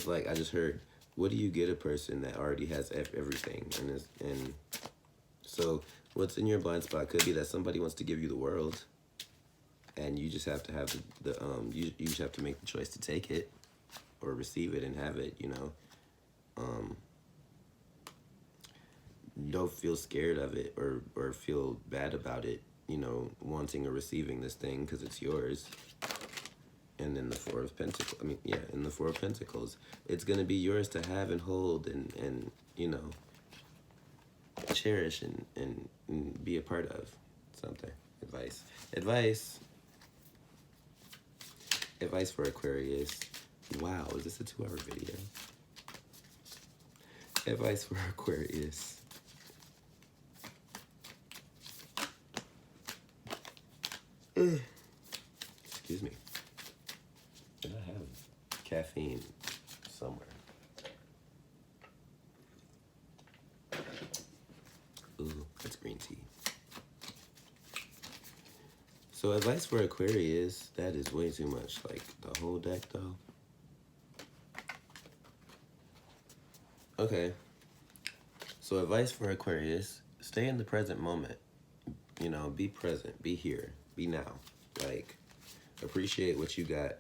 like I just heard, what do you get a person that already has everything? And so what's in your blind spot could be that somebody wants to give you the world, and you just have to have you just have to make the choice to take it or receive it and have it, you know. Don't feel scared of it or feel bad about it, you know, wanting or receiving this thing, because it's yours. And then the Four of Pentacles, in the Four of Pentacles, it's going to be yours to have and hold and you know, cherish and be a part of something. Advice for Aquarius. Wow, is this a 2-hour video? Advice for Aquarius. Excuse me. And I have caffeine somewhere. Ooh, that's green tea. So advice for Aquarius, that is way too much. Like the whole deck though. Okay. So advice for Aquarius, stay in the present moment. You know, be present, be here, be now. Like, appreciate what you got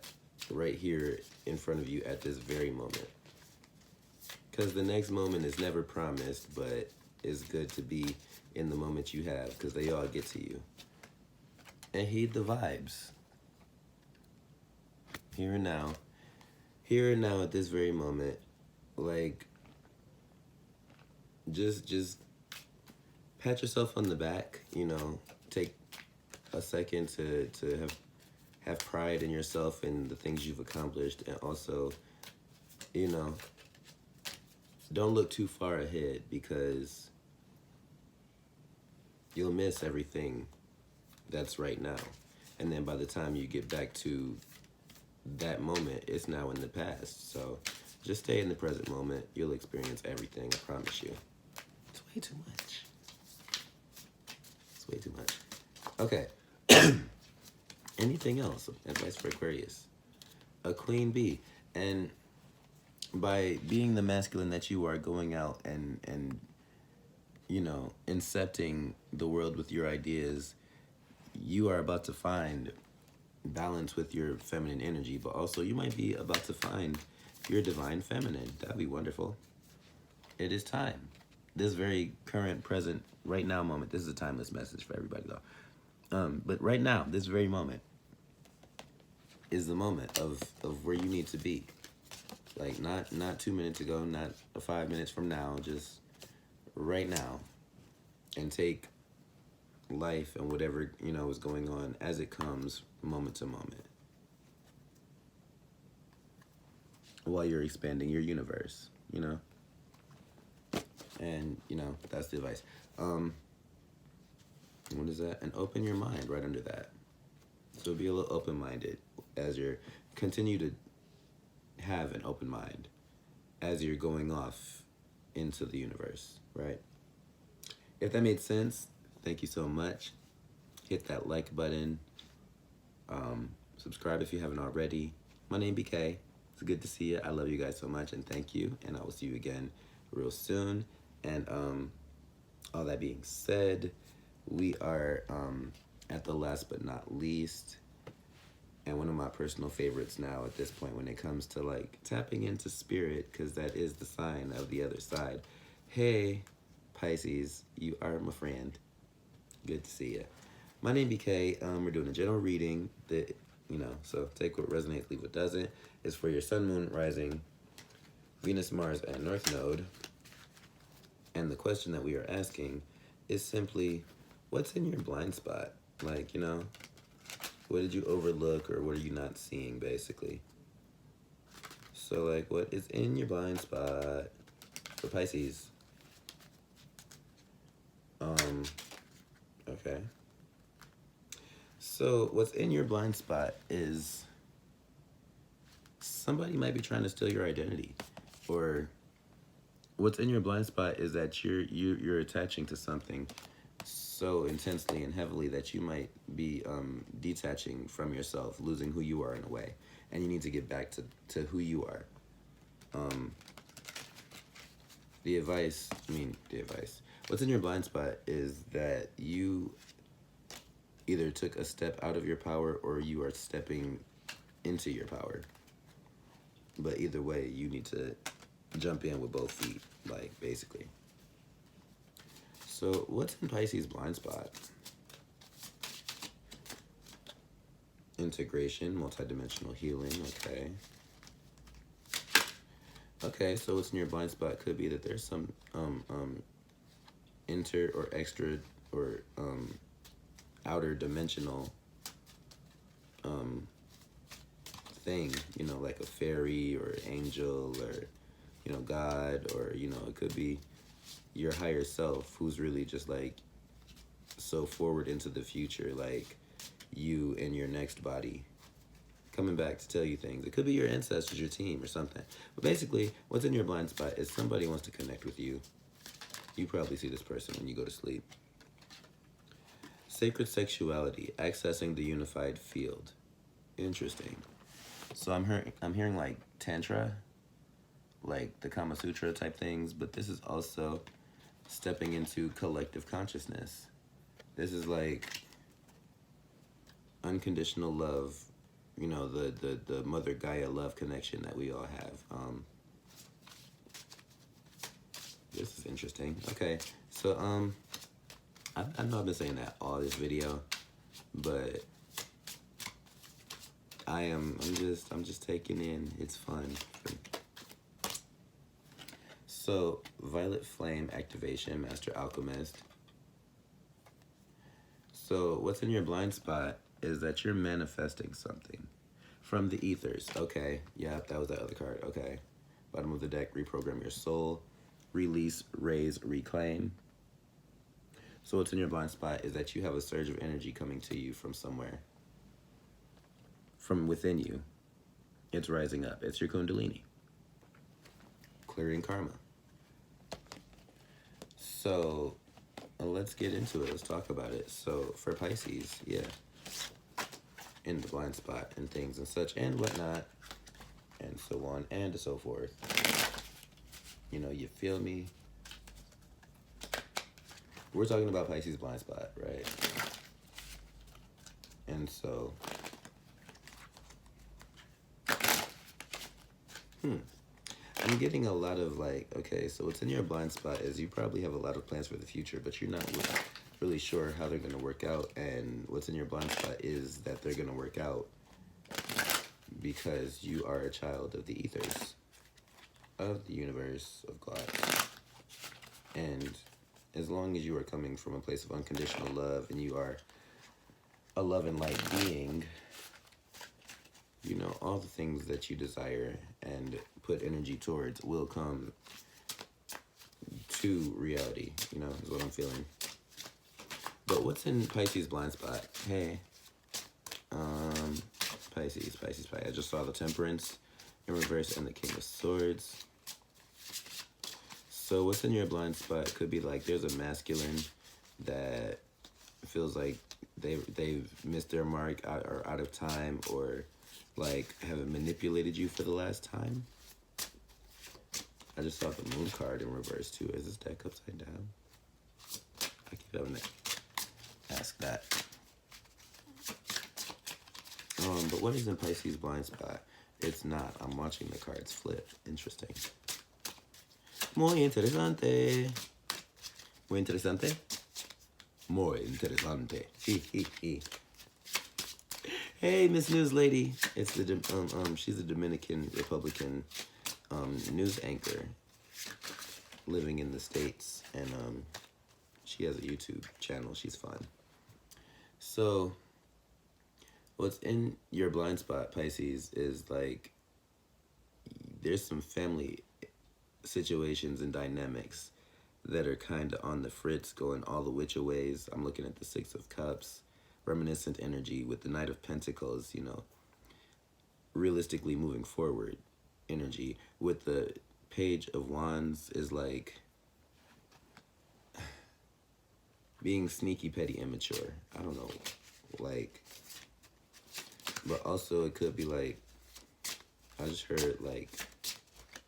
right here in front of you at this very moment. Because the next moment is never promised, but it's good to be in the moment you have, because they all get to you. And heed the vibes. Here and now. Here and now at this very moment. Like, just pat yourself on the back, you know. Take a second to have pride in yourself and the things you've accomplished, and also, you know, don't look too far ahead, because you'll miss everything that's right now. And then by the time you get back to that moment, it's now in the past. So just stay in the present moment. You'll experience everything, I promise you. It's way too much. It's way too much. Okay. Anything else? Advice for Aquarius. A queen bee. And by being the masculine that you are, going out and you know, incepting the world with your ideas, you are about to find balance with your feminine energy, but also you might be about to find your divine feminine. That'd be wonderful. It is time. This very current, present, right now moment. This is a timeless message for everybody though. But right now, this very moment is the moment of where you need to be. Like not 2 minutes ago, not 5 minutes from now, just right now. And take life and whatever, you know, is going on as it comes moment to moment, while you're expanding your universe, you know? And, you know, that's the advice. What is that? And open your mind right under that. So be a little open-minded as you're, continue to have an open mind as you're going off into the universe, right? If that made sense, thank you so much. Hit that like button. Subscribe if you haven't already. My name BK. It's good to see you. I love you guys so much, and thank you. And I will see you again real soon. And all that being said, we are at the last but not least, and one of my personal favorites now at this point when it comes to like tapping into spirit, because that is the sign of the other side. Hey, Pisces, you are my friend. Good to see you. My name BK. We're doing a general reading that, you know, so take what resonates, leave what doesn't. It's for your sun, moon, rising, Venus, Mars, and North Node. And the question that we are asking is simply, what's in your blind spot? Like, you know, what did you overlook, or what are you not seeing, basically? So, like, what is in your blind spot for Pisces? Okay. So, what's in your blind spot is somebody might be trying to steal your identity, or what's in your blind spot is that you're attaching to something so intensely and heavily that you might be detaching from yourself, losing who you are in a way, and you need to get back to who you are. The advice, what's in your blind spot is that you either took a step out of your power or you are stepping into your power. But either way, you need to jump in with both feet, like, basically. So, what's in Pisces' blind spot? Integration, multidimensional healing, okay. Okay, so what's in your blind spot could be that there's some inter or extra or outer dimensional thing, you know, like a fairy or angel or, you know, God, or, you know, it could be your higher self who's really just like so forward into the future, like you in your next body coming back to tell you things. It could be your ancestors, your team, or something. But basically, what's in your blind spot is somebody wants to connect with you. You probably see this person when you go to sleep. Sacred sexuality, accessing the unified field. Interesting. So I'm hearing like Tantra, like the Kama Sutra type things, but this is also stepping into collective consciousness. This is like unconditional love, you know, the Mother Gaia love connection that we all have. This is interesting. Okay, so I know I've been saying that all this video, but I'm just taking in. It's fun. So, Violet Flame activation, Master Alchemist. So, what's in your blind spot is that you're manifesting something from the ethers. Okay, yeah, that was that other card. Okay, bottom of the deck, reprogram your soul, release, raise, reclaim. So, what's in your blind spot is that you have a surge of energy coming to you from somewhere, from within you. It's rising up. It's your Kundalini. Clearing karma. So, let's get into it. Let's talk about it. So, for Pisces, yeah, in the blind spot and things and such and whatnot, and so on and so forth. You know, you feel me? We're talking about Pisces blind spot, right? And so, I'm getting a lot of like, okay, so what's in your blind spot is you probably have a lot of plans for the future, but you're not really sure how they're going to work out. And what's in your blind spot is that they're going to work out because you are a child of the ethers, of the universe, of God. And as long as you are coming from a place of unconditional love and you are a love and light being, you know, all the things that you desire and put energy towards will come to reality, you know, is what I'm feeling. But what's in Pisces blind spot? Hey, Pisces. I just saw the Temperance in reverse and the King of Swords. So what's in your blind spot could be like there's a masculine that feels like they've missed their mark or out of time, or like have manipulated you for the last time. I just saw the Moon card in reverse too. Is this deck upside down? I keep having to ask that. But what is in Pisces blind spot? It's not. I'm watching the cards flip. Interesting. Muy interesante. Muy interesante. Muy interesante. Hey, Miss News Lady. It's the she's a Dominican Republican news anchor living in the States, and she has a YouTube channel. She's fun. So what's in your blind spot, Pisces, is like there's some family situations and dynamics that are kind of on the fritz, going all the which ways. I'm looking at the Six of Cups, reminiscent energy with the Knight of Pentacles, you know, realistically moving forward energy. With the Page of Wands is like being sneaky, petty, immature. I don't know, like, but also it could be like, I just heard like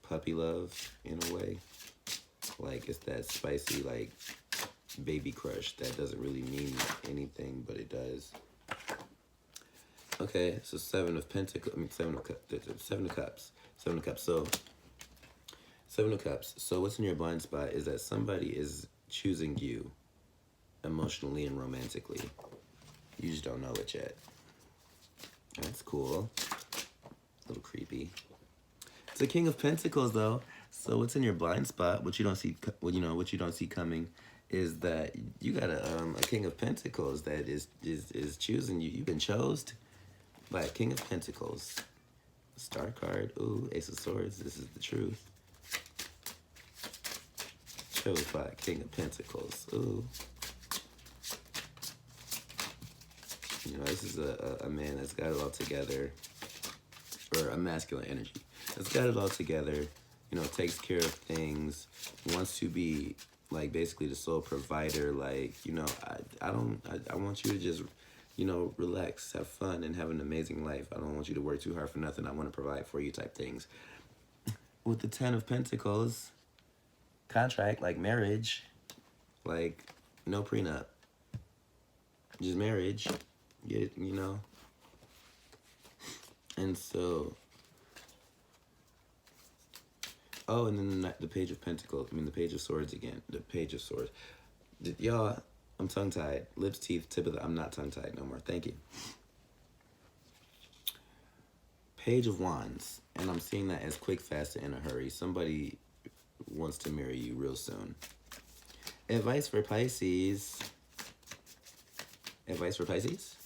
puppy love in a way. Like it's that spicy like baby crush that doesn't really mean anything, but it does. Okay, so Seven of Cups. So Seven of Cups. So what's in your blind spot is that somebody is choosing you emotionally and romantically. You just don't know it yet. That's cool. A little creepy. It's a King of Pentacles though. So what's in your blind spot? What you don't see, what you don't see coming, is that you got a King of Pentacles that is choosing you. You've been chosen by a King of Pentacles. Star card. Ooh, Ace of Swords. This is the truth. Chose by a King of Pentacles. Ooh. You know, this is a man that's got it all together, or a masculine energy that's got it all together, you know, takes care of things, wants to be like basically the sole provider. Like, you know, I want you to just, you know, relax, have fun, and have an amazing life. I don't want you to work too hard for nothing. I want to provide for you type things. With the Ten of Pentacles, contract, like marriage, like no prenup, just marriage. You know, and so, oh, and then the Page of Pentacles, the Page of Swords again, the Page of Swords. Y'all, I'm tongue-tied, lips, teeth, tip of the, I'm not tongue-tied no more, thank you. Page of Wands, and I'm seeing that as quick, fast, and in a hurry. Somebody wants to marry you real soon. Advice for Pisces. Advice for Pisces?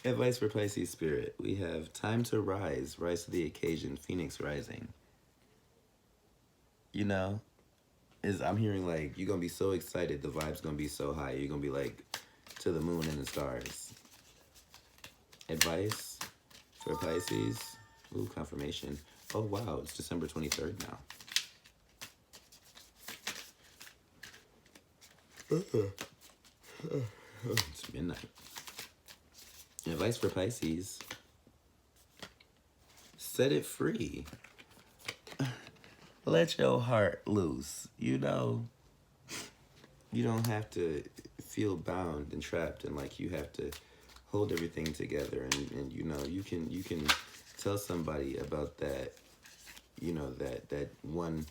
Advice for Pisces spirit. We have time to rise to the occasion, Phoenix rising. You know, I'm hearing like you're gonna be so excited, the vibe's gonna be so high, you're gonna be like to the moon and the stars. Advice for Pisces. Ooh, confirmation. Oh wow, it's December 23rd now. It's midnight. Advice for Pisces. Set it free. Let your heart loose. You know, you don't have to feel bound and trapped and like you have to hold everything together. And you know, you can tell somebody about that, you know, that one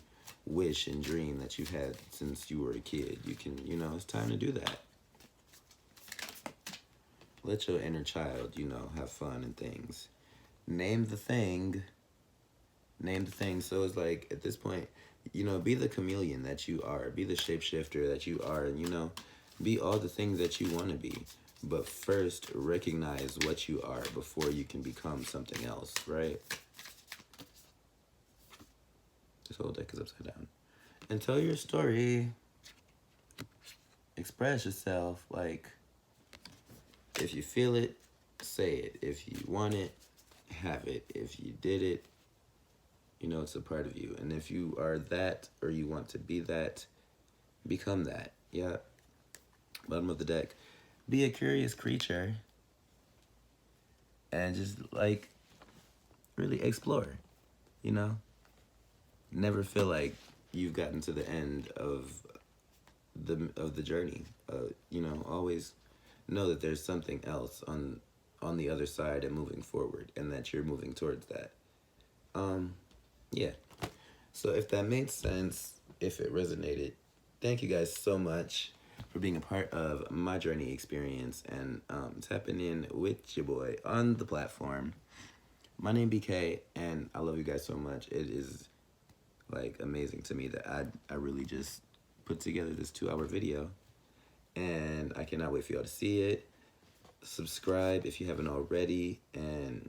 wish and dream that you've had since you were a kid. You can, you know, it's time to do that. Let your inner child, you know, have fun and things. Name the thing Name the thing. So it's like, at this point, you know, be the chameleon that you are. Be the shapeshifter that you are. And, you know, be all the things that you want to be. But first, recognize what you are before you can become something else, right? This whole deck is upside down. And tell your story. Express yourself. Like, if you feel it, say it. If you want it, have it. If you did it, you know it's a part of you. And if you are that, or you want to be that, become that. Yeah. Bottom of the deck. Be a curious creature. And just, like, really explore. You know? Never feel like you've gotten to the end of the journey. You know, always know that there's something else on the other side and moving forward, and that you're moving towards that. Yeah. So if that made sense, if it resonated, thank you guys so much for being a part of my journey experience and tapping in with your boy on the platform. My name BK, and I love you guys so much. It is, like, amazing to me that I really just put together this 2-hour video, and I cannot wait for y'all to see it. Subscribe if you haven't already, and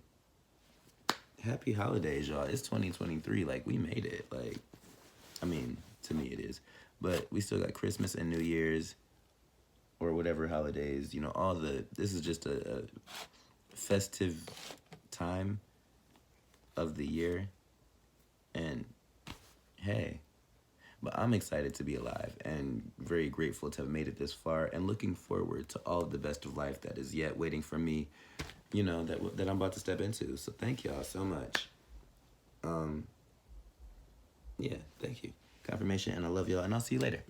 happy holidays, y'all. It's 2023. Like, we made it. Like, I mean, to me it is. But we still got Christmas and New Year's, or whatever holidays. You know, this is just a festive time of the year. And, hey. But I'm excited to be alive and very grateful to have made it this far, and looking forward to all of the best of life that is yet waiting for me, you know, that I'm about to step into. So thank y'all so much. Yeah, thank you. Confirmation, and I love y'all, and I'll see you later.